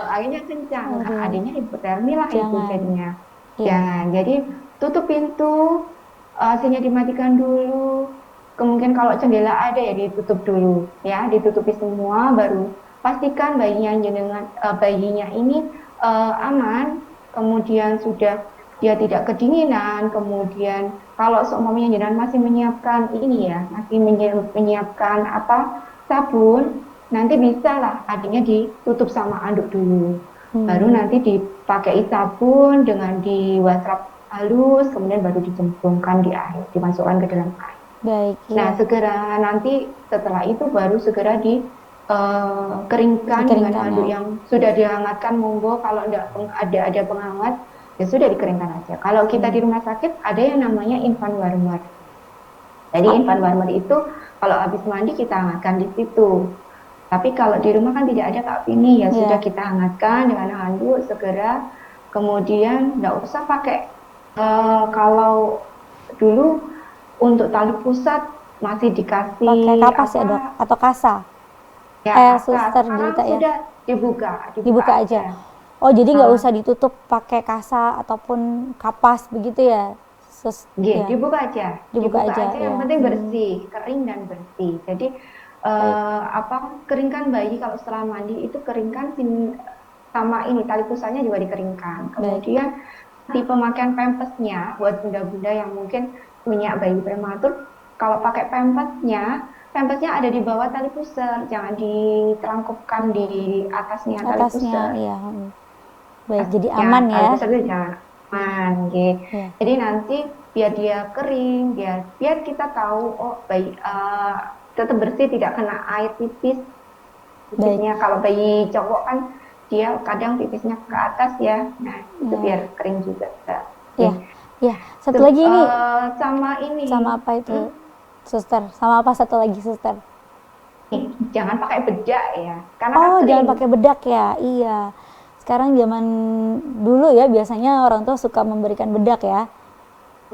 anginnya kencang. Nah, adanya hipotermi lah itu Jangan. jadinya. Iya. Jangan. Jadi tutup pintu, AC-nya dimatikan dulu. Kemudian kalau jendela ada ya ditutup dulu, ya ditutupi semua, baru pastikan bayinya ini aman. Kemudian sudah dia tidak kedinginan. Kemudian kalau seumpamanya jenengan masih menyiapkan masih menyiapkan sabun, nanti bisa lah adanya ditutup sama anduk dulu. Baru nanti dipakai sabun dengan diwasrap halus, kemudian baru dicemplungkan di air, dimasukkan ke dalam air. Baik. Nah, segera nanti setelah itu baru segera dikeringkan dengan handuk yang sudah dihangatkan. Monggo, kalau ada penghangat ya sudah dikeringkan aja. Kalau kita di rumah sakit ada yang namanya infant warmer. Jadi infant warmer itu kalau habis mandi kita hangatkan di situ. Tapi kalau di rumah kan tidak ada, Kak Vini, ya sudah kita hangatkan dengan handuk segera. Kemudian nggak usah pakai kalau dulu untuk tali pusat masih dikasih pakai kapas ya, Dok, atau kasa? Ya, Suster sekarang cerita ya. sudah dibuka aja. Oh, jadi nggak usah ditutup pakai kasa ataupun kapas begitu ya? Ya. Dibuka aja. Dibuka aja. Yang penting bersih, kering dan bersih. Jadi keringkan bayi kalau setelah mandi itu keringkan sama tali pusatnya juga dikeringkan. Kemudian di pemakaian pampasnya buat bunda-bunda yang mungkin punya bayi prematur, kalau pakai pampasnya ada di bawah tali pusar, jangan diterangkupkan di atasnya tali pusar. Iya. Baik, jadi aman ya. Tali pusar itu jangan aman, gitu. Iya. Jadi nanti biar dia kering, biar kita tahu bayi tetap bersih, tidak kena air pipis. Pipisnya kalau bayi cowok kan dia kadang pipisnya ke atas ya, nah itu biar kering juga. Ya, satu lagi nih. Sama apa itu, Suster? Sama apa satu lagi, Suster? Jangan pakai bedak ya. Karena jangan pakai bedak ya. Iya. sekarang zaman dulu ya biasanya orang tua suka memberikan bedak ya.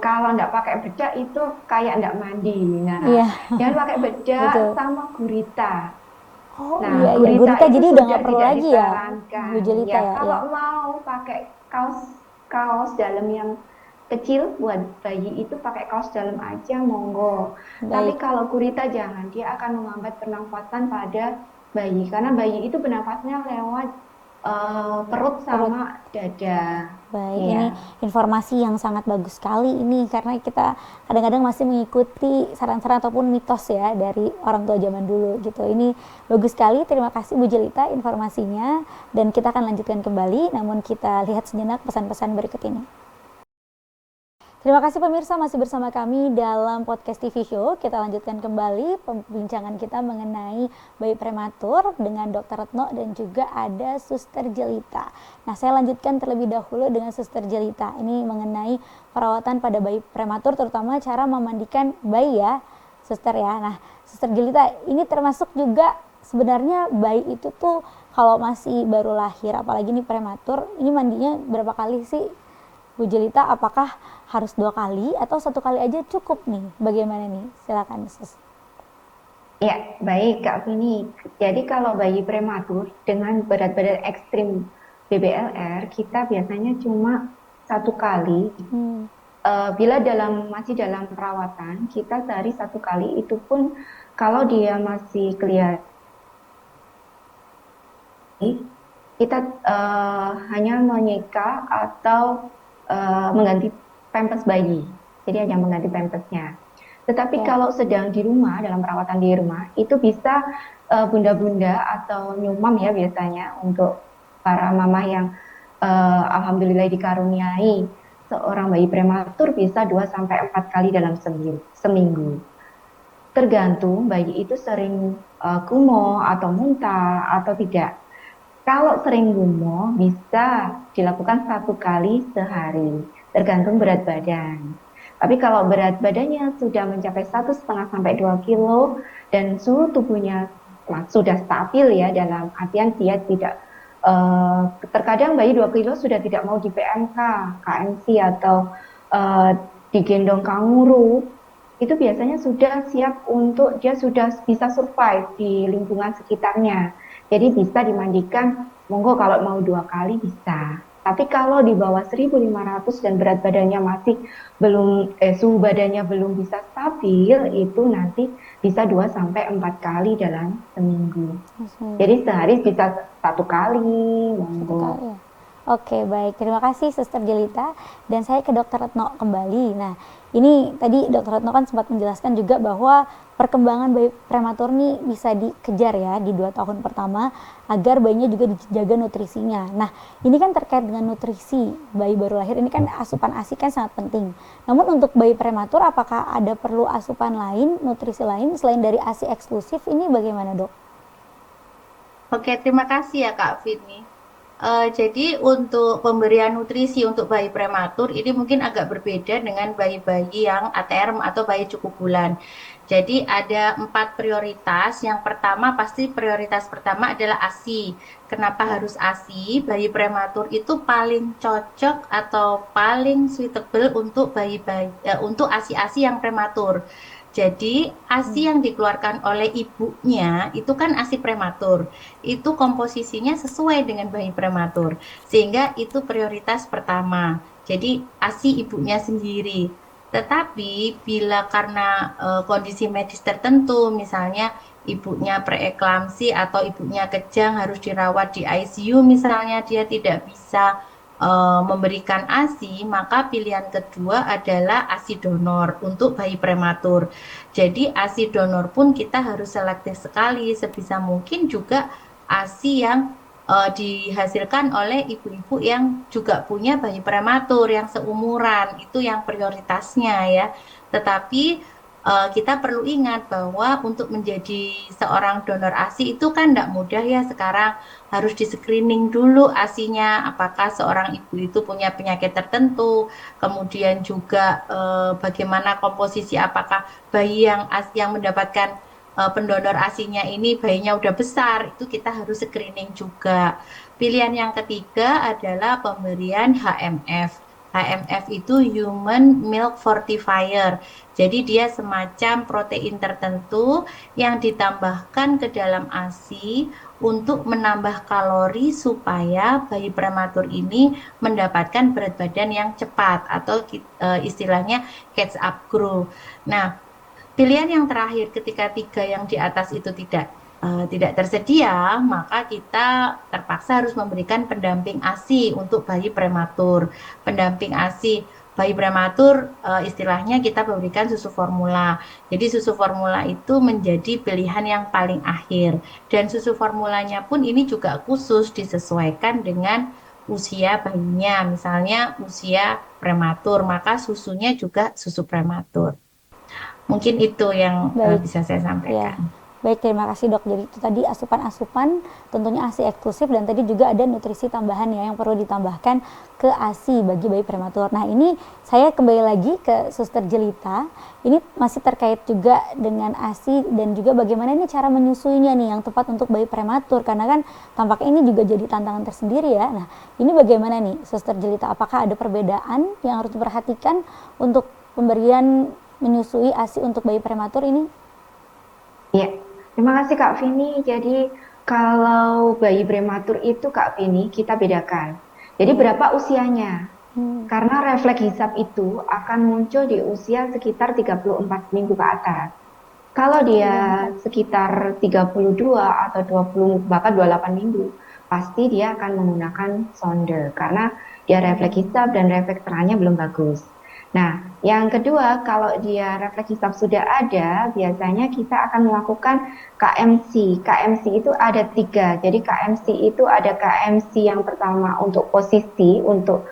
Kalau nggak pakai bedak itu kayak nggak mandi. Iya, Nah, jangan pakai bedak betul. sama gurita. Oh Nah, iya iya, gurita gurita itu jadi udah sudah nggak perlu tidak lagi ya, Bu disarankan. Jelita Ya, ya. Iya, kalau mau pakai kaos kaos dalam yang kecil buat bayi itu pakai kaos dalam aja, monggo. Tapi baik. kalau gurita jangan, dia akan menghambat pernafasan pada bayi karena bayi itu bernafasnya lewat perut Perut. sama dada. Baik, ini Ya. informasi yang sangat bagus sekali ini karena kita kadang-kadang masih mengikuti saran-saran ataupun mitos ya dari orang tua zaman dulu gitu. Ini bagus sekali. Terima kasih Bu Jelita informasinya dan kita akan lanjutkan kembali namun kita lihat sejenak pesan-pesan berikut ini. Terima kasih pemirsa masih bersama kami dalam podcast TV Show. Kita lanjutkan kembali pembincangan kita mengenai bayi prematur dengan Dr. Retno dan juga ada Suster Jelita. Nah, saya lanjutkan terlebih dahulu dengan Suster Jelita. Ini mengenai perawatan pada bayi prematur terutama cara memandikan bayi ya, Suster ya. Nah, Suster Jelita, ini termasuk juga sebenarnya bayi itu tuh kalau masih baru lahir apalagi ini prematur, ini mandinya berapa kali sih? Bu Jelita, apakah harus 2 kali atau 1 kali aja cukup nih? Bagaimana nih? Silakan, Sus. Ya, baik Kak Vini. Jadi kalau bayi prematur dengan berat badan ekstrim BBLR, kita biasanya cuma 1 kali. Hmm, Bila masih dalam perawatan, kita sehari 1 kali. Itu pun kalau dia masih kelihatan, kita hanya menyeka atau mengganti pampers bayi. Jadi hanya mengganti pampersnya. Tetapi ya. kalau sedang di rumah, dalam perawatan di rumah, itu bisa bunda-bunda atau nyumam ya biasanya untuk para mama yang alhamdulillah dikaruniai seorang bayi prematur bisa 2 sampai 4 kali dalam seminggu. Tergantung bayi itu sering kumo atau muntah atau tidak. Kalau sering gumoh bisa dilakukan 1 kali sehari, tergantung berat badan. Tapi kalau berat badannya sudah mencapai 1,5 sampai 2 kilo dan suhu tubuhnya sudah stabil ya dalam artian dia tidak terkadang bayi 2 kilo sudah tidak mau di PMK, KMC atau eh, digendong kanguru, itu biasanya sudah siap untuk dia sudah bisa survive di lingkungan sekitarnya. Jadi bisa dimandikan, monggo kalau mau 2 kali bisa. Tapi kalau di bawah 1.500 dan berat badannya masih belum, suhu badannya belum bisa stabil, itu nanti bisa 2 sampai 4 kali dalam seminggu. Seminggu. Jadi sehari bisa 1 kali, 1 monggo. kali ya. Oke, baik. Terima kasih Suster Jelita. Dan saya ke Dokter Retno kembali. Nah, ini tadi Dokter Retno kan sempat menjelaskan juga bahwa perkembangan bayi prematur nih bisa dikejar ya di 2 tahun pertama agar bayinya juga dijaga nutrisinya. Nah, ini kan terkait dengan nutrisi bayi baru lahir. Ini kan asupan ASI kan sangat penting. Namun untuk bayi prematur apakah ada perlu asupan lain, nutrisi lain selain dari ASI eksklusif? Ini bagaimana, Dok? Oke, terima kasih ya Kak Vini. Jadi untuk pemberian nutrisi untuk bayi prematur ini mungkin agak berbeda dengan bayi-bayi yang ATR atau bayi cukup bulan. Jadi ada 4 prioritas. Yang pertama pasti prioritas pertama adalah ASI. Kenapa harus ASI? Bayi prematur itu paling cocok atau paling suitable untuk untuk ASI-ASI yang prematur. Jadi ASI yang dikeluarkan oleh ibunya itu kan ASI prematur. Itu komposisinya sesuai dengan bayi prematur. Sehingga itu prioritas pertama. Jadi ASI ibunya sendiri. Tetapi bila karena kondisi medis tertentu, misalnya ibunya preeklamsi atau ibunya kejang harus dirawat di ICU misalnya dia tidak bisa memberikan ASI, maka pilihan kedua adalah ASI donor untuk bayi prematur. Jadi ASI donor pun kita harus selektif sekali, sebisa mungkin juga ASI yang dihasilkan oleh ibu-ibu yang juga punya bayi prematur yang seumuran, itu yang prioritasnya ya. Tetapi kita perlu ingat bahwa untuk menjadi seorang donor ASI itu kan tidak mudah ya sekarang, harus di screening dulu ASInya, apakah seorang ibu itu punya penyakit tertentu, kemudian juga bagaimana komposisi, apakah bayi yang mendapatkan pendonor ASInya ini bayinya udah besar, itu kita harus screening juga. Pilihan yang ketiga adalah pemberian HMF. HMF itu Human Milk Fortifier. Jadi dia semacam protein tertentu yang ditambahkan ke dalam ASI untuk menambah kalori supaya bayi prematur ini mendapatkan berat badan yang cepat atau istilahnya catch up grow. Nah, pilihan yang terakhir ketika tiga yang di atas itu tidak tersedia, maka kita terpaksa harus memberikan pendamping ASI untuk bayi prematur. Pendamping ASI bayi prematur istilahnya kita berikan susu formula. Jadi susu formula itu menjadi pilihan yang paling akhir. Dan susu formulanya pun ini juga khusus disesuaikan dengan usia bayinya. Misalnya usia prematur, maka susunya juga susu prematur. Mungkin itu yang Baik, bisa saya ya. sampaikan. Baik, terima kasih dok. Jadi itu tadi asupan-asupan tentunya ASI eksklusif dan tadi juga ada nutrisi tambahan ya yang perlu ditambahkan ke ASI bagi bayi prematur. Nah ini saya kembali lagi ke Suster Jelita. Ini masih terkait juga dengan ASI dan juga bagaimana ini cara menyusuinya nih yang tepat untuk bayi prematur. Karena kan tampaknya ini juga jadi tantangan tersendiri ya. Nah ini bagaimana nih Suster Jelita? Apakah ada perbedaan yang harus diperhatikan untuk pemberian menyusui ASI untuk bayi prematur ini? Ya, terima kasih Kak Vini. Jadi kalau bayi prematur itu Kak Vini kita bedakan. Jadi berapa usianya? Karena refleks hisap itu akan muncul di usia sekitar 34 minggu ke atas. Kalau dia sekitar 32 atau 20 bahkan 28 minggu, pasti dia akan menggunakan sonde karena dia refleks hisap dan refleks terangnya belum bagus. Nah, yang kedua, kalau dia refleks hisap sudah ada, biasanya kita akan melakukan KMC. KMC itu ada 3. Jadi KMC itu ada KMC yang pertama untuk posisi, untuk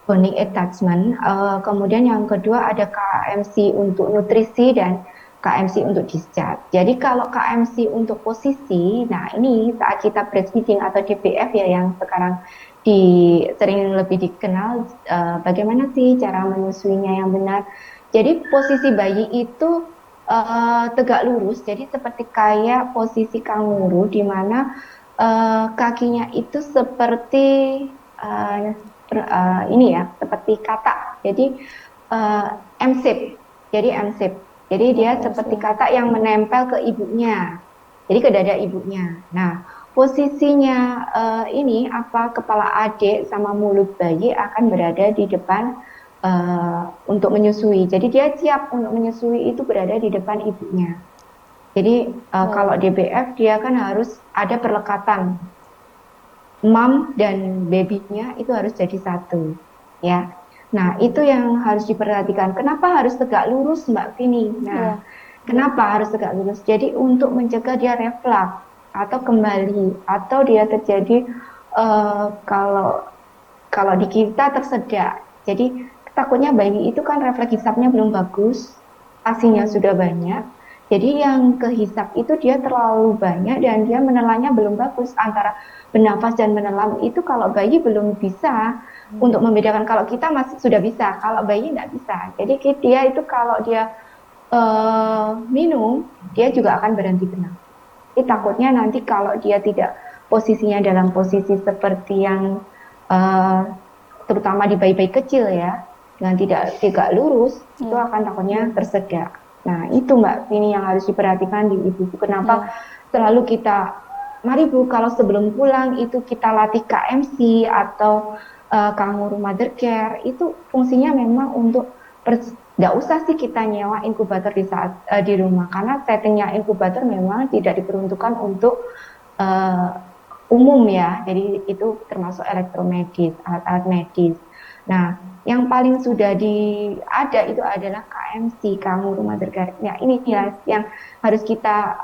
bonding attachment. Kemudian yang kedua ada KMC untuk nutrisi dan KMC untuk discharge. Jadi kalau KMC untuk posisi, nah ini saat kita breastfeeding atau DBF ya yang sekarang sering lebih dikenal, bagaimana sih cara menyusuinya yang benar. Jadi posisi bayi itu tegak lurus, jadi seperti kayak posisi kanguru di mana kakinya itu seperti ini ya, seperti katak. Jadi M-shape. Jadi M-shape. Jadi dia seperti katak yang menempel ke ibunya. Jadi ke dada ibunya. Nah, posisinya ini kepala adik sama mulut bayi akan berada di depan untuk menyusui. Jadi dia siap untuk menyusui itu berada di depan ibunya. Jadi kalau DBF dia kan harus ada perlekatan. Mom dan babynya itu harus jadi satu, ya. Nah, itu yang harus diperhatikan. Kenapa harus tegak lurus, Mbak Vini? Nah, kenapa harus tegak lurus? Jadi untuk mencegah dia refleks atau kembali atau dia terjadi kalau di kita tersedak. Jadi takutnya bayi itu kan refleks hisapnya belum bagus, asinya sudah banyak. Jadi yang kehisap itu dia terlalu banyak dan dia menelannya belum bagus. Antara bernafas dan menelan itu kalau bayi belum bisa untuk membedakan. Kalau kita masih sudah bisa, kalau bayi tidak bisa. Jadi dia itu kalau dia minum, dia juga akan berhenti bernafas. Jadi takutnya nanti kalau dia tidak posisinya dalam posisi seperti yang terutama di bayi-bayi kecil ya, dengan tidak lurus, itu akan takutnya tersedak. Nah, itu Mbak Vini yang harus diperhatikan di ibu. Kenapa selalu kita, mari Bu, kalau sebelum pulang itu kita latih KMC atau Kanguru Mother Care, itu fungsinya memang untuk, nggak usah sih kita nyewa inkubator di rumah, karena settingnya inkubator memang tidak diperuntukkan untuk umum ya, jadi itu termasuk elektromedis, alat-alat medis. Nah, yang paling sudah ada itu adalah KMC, Kanguru Mother Care. Ya, ini ya yang harus kita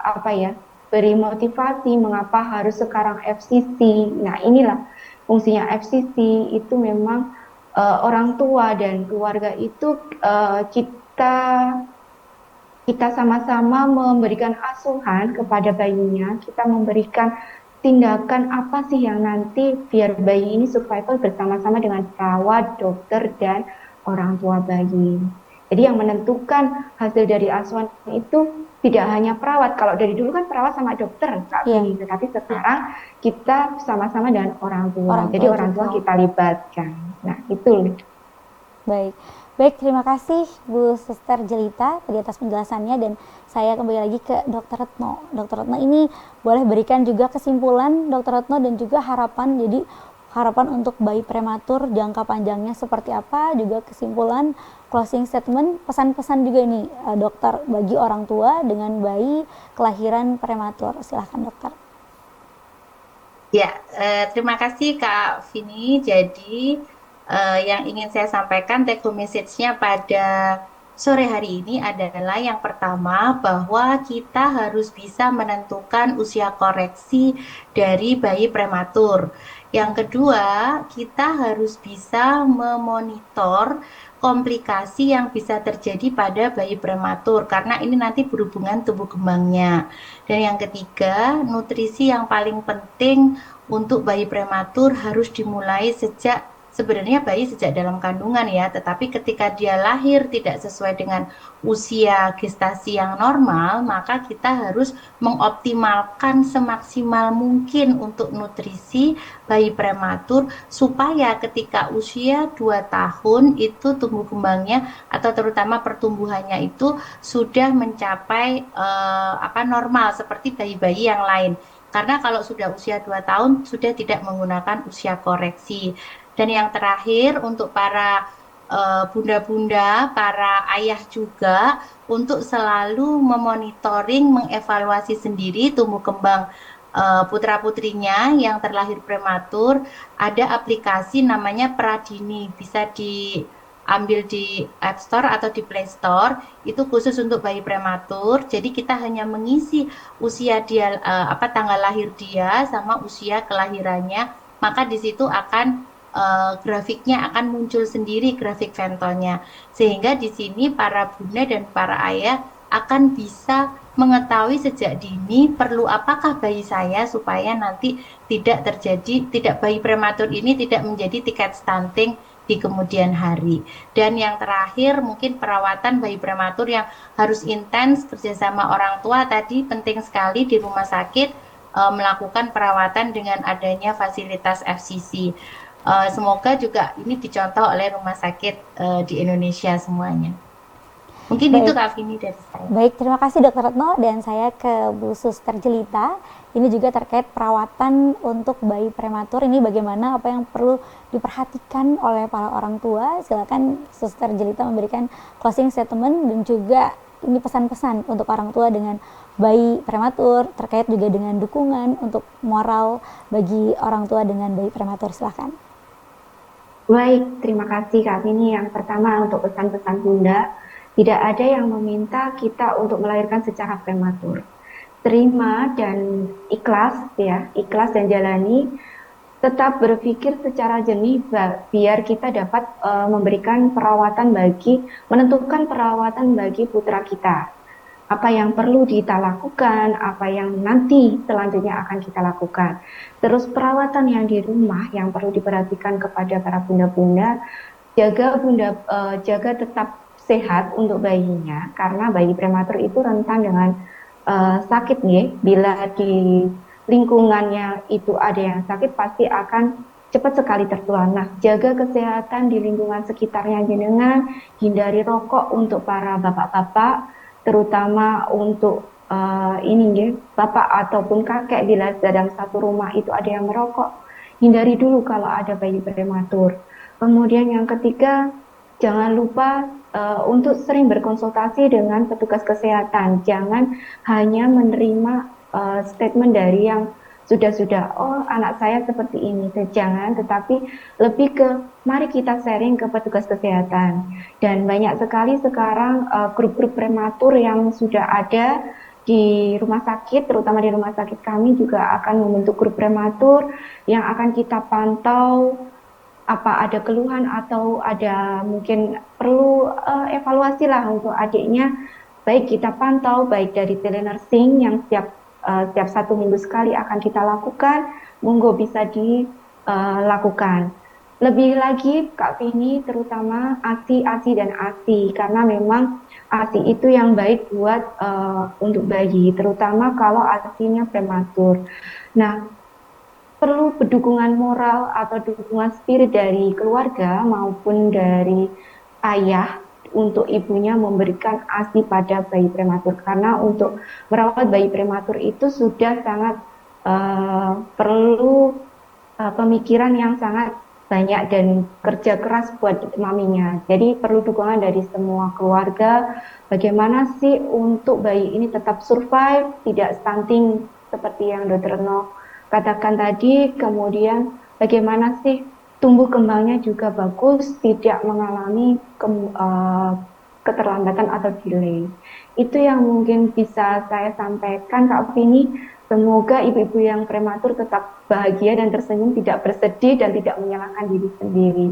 beri motivasi mengapa harus sekarang FCC. Nah, inilah fungsinya FCC itu memang orang tua dan keluarga itu kita sama-sama memberikan asuhan kepada bayinya, kita memberikan tindakan apa sih yang nanti biar bayi ini survival bersama-sama dengan perawat, dokter, dan orang tua bayi. Jadi yang menentukan hasil dari asuhan itu tidak hanya perawat. Kalau dari dulu kan perawat sama dokter, Kak Iya, Vini. Tetapi sekarang kita sama-sama dengan orang tua. orang Jadi tua orang tua juga. kita libatkan. Nah, itu. Baik, baik, terima kasih Bu Suster Jelita tadi atas penjelasannya, dan saya kembali lagi ke Dr. Retno. Dr. Retno ini boleh berikan juga kesimpulan Dr. Retno dan juga harapan, jadi harapan untuk bayi prematur jangka panjangnya seperti apa, juga kesimpulan closing statement, pesan-pesan juga ini dokter bagi orang tua dengan bayi kelahiran prematur. Silahkan dokter. Ya, terima kasih Kak Vini. Jadi, yang ingin saya sampaikan take home message-nya pada sore hari ini adalah yang pertama bahwa kita harus bisa menentukan usia koreksi dari bayi prematur. Yang kedua, kita harus bisa memonitor komplikasi yang bisa terjadi pada bayi prematur karena ini nanti berhubungan tumbuh kembangnya. Dan yang ketiga, nutrisi yang paling penting untuk bayi prematur harus dimulai sebenarnya bayi sejak dalam kandungan ya, tetapi ketika dia lahir tidak sesuai dengan usia gestasi yang normal, maka kita harus mengoptimalkan semaksimal mungkin untuk nutrisi bayi prematur supaya ketika usia 2 tahun itu tumbuh kembangnya atau terutama pertumbuhannya itu sudah mencapai normal seperti bayi-bayi yang lain. Karena kalau sudah usia 2 tahun sudah tidak menggunakan usia koreksi. Dan yang terakhir untuk para bunda-bunda, para ayah juga untuk selalu memonitoring, mengevaluasi sendiri tumbuh kembang putra-putrinya yang terlahir prematur. Ada aplikasi namanya Pradini, bisa diambil di App Store atau di Play Store, itu khusus untuk bayi prematur. Jadi kita hanya mengisi usia dia, tanggal lahir dia sama usia kelahirannya, maka di situ akan grafiknya akan muncul sendiri, grafik Ventonya, sehingga di sini para bunda dan para ayah akan bisa mengetahui sejak dini perlu apakah bayi saya supaya nanti tidak bayi prematur ini tidak menjadi tiket stunting di kemudian hari. Dan yang terakhir mungkin perawatan bayi prematur yang harus intens kerjasama orang tua tadi penting sekali di rumah sakit melakukan perawatan dengan adanya fasilitas FCC. Semoga juga ini dicontoh oleh rumah sakit di Indonesia semuanya. Mungkin Baik. itu Kak Vini dari saya. Baik, terima kasih Dr. Retno, dan saya ke Bu Suster Jelita. Ini juga terkait perawatan untuk bayi prematur. Ini bagaimana, apa yang perlu diperhatikan oleh para orang tua. Silakan Suster Jelita memberikan closing statement dan juga ini pesan-pesan untuk orang tua dengan bayi prematur, terkait juga dengan dukungan untuk moral bagi orang tua dengan bayi prematur. Silakan. Baik, terima kasih Kak Vini. Yang pertama untuk pesan-pesan Bunda, tidak ada yang meminta kita untuk melahirkan secara prematur. Terima dan ikhlas ya, ikhlas dan jalani. Tetap berpikir secara jernih biar kita dapat menentukan perawatan bagi putra kita. Apa yang perlu kita lakukan, apa yang nanti selanjutnya akan kita lakukan. Terus perawatan yang di rumah yang perlu diperhatikan kepada para bunda-bunda, jaga tetap sehat untuk bayinya, karena bayi prematur itu rentan dengan sakit nih. Bila di lingkungannya itu ada yang sakit, pasti akan cepat sekali tertular. Nah, jaga kesehatan di lingkungan sekitarnya jenengan, hindari rokok untuk para bapak-bapak, terutama untuk bapak ataupun kakek bila dalam satu rumah itu ada yang merokok, hindari dulu kalau ada bayi prematur. Kemudian yang ketiga, jangan lupa untuk sering berkonsultasi dengan petugas kesehatan. Jangan hanya menerima statement dari yang sudah, oh anak saya seperti ini, jangan, tetapi lebih ke mari kita sharing ke petugas kesehatan. Dan banyak sekali sekarang grup-grup prematur yang sudah ada di rumah sakit, terutama di rumah sakit kami juga akan membentuk grup prematur yang akan kita pantau apa ada keluhan atau ada mungkin perlu evaluasi lah untuk adiknya. Baik kita pantau, baik dari telenursing yang setiap 1 minggu sekali akan kita lakukan, monggo bisa dilakukan. Lebih lagi Kak Vini, terutama ASI dan ASI, karena memang ASI itu yang baik buat untuk bayi, terutama kalau ASInya prematur. Nah, perlu dukungan moral atau dukungan spirit dari keluarga maupun dari ayah untuk ibunya memberikan ASI pada bayi prematur, karena untuk merawat bayi prematur itu sudah sangat perlu pemikiran yang sangat banyak dan kerja keras buat maminya. Jadi perlu dukungan dari semua keluarga. Bagaimana sih untuk bayi ini tetap survive, tidak stunting seperti yang Dokter Retno katakan tadi. Kemudian bagaimana sih tumbuh kembangnya juga bagus, tidak mengalami keterlambatan atau delay. Itu yang mungkin bisa saya sampaikan Kak Vini. Semoga ibu-ibu yang prematur tetap bahagia dan tersenyum, tidak bersedih dan tidak menyalahkan diri sendiri.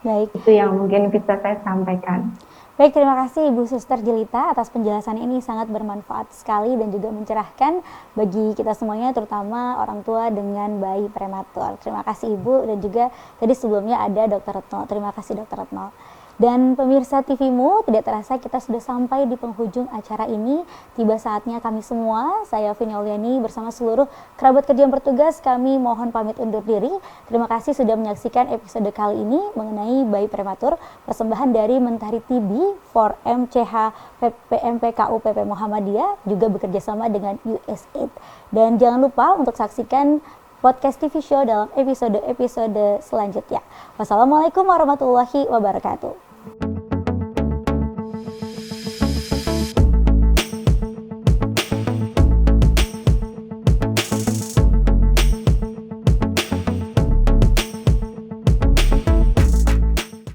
Baik. Itu yang mungkin bisa saya sampaikan. Baik, terima kasih Ibu Suster Jelita atas penjelasan ini, sangat bermanfaat sekali dan juga mencerahkan bagi kita semuanya, terutama orang tua dengan bayi prematur. Terima kasih Ibu, dan juga tadi sebelumnya ada Dr. Retno. Terima kasih Dr. Retno. Dan pemirsa TVmu, tidak terasa kita sudah sampai di penghujung acara ini. Tiba saatnya kami semua, saya Vini Auliani bersama seluruh kerabat kerja yang bertugas, kami mohon pamit undur diri. Terima kasih sudah menyaksikan episode kali ini mengenai bayi prematur, persembahan dari Mentari TB for MCH PMPKU PP Muhammadiyah, juga bekerjasama dengan USAID. Dan jangan lupa untuk saksikan podcast TV Show dalam episode-episode selanjutnya. Wassalamualaikum warahmatullahi wabarakatuh.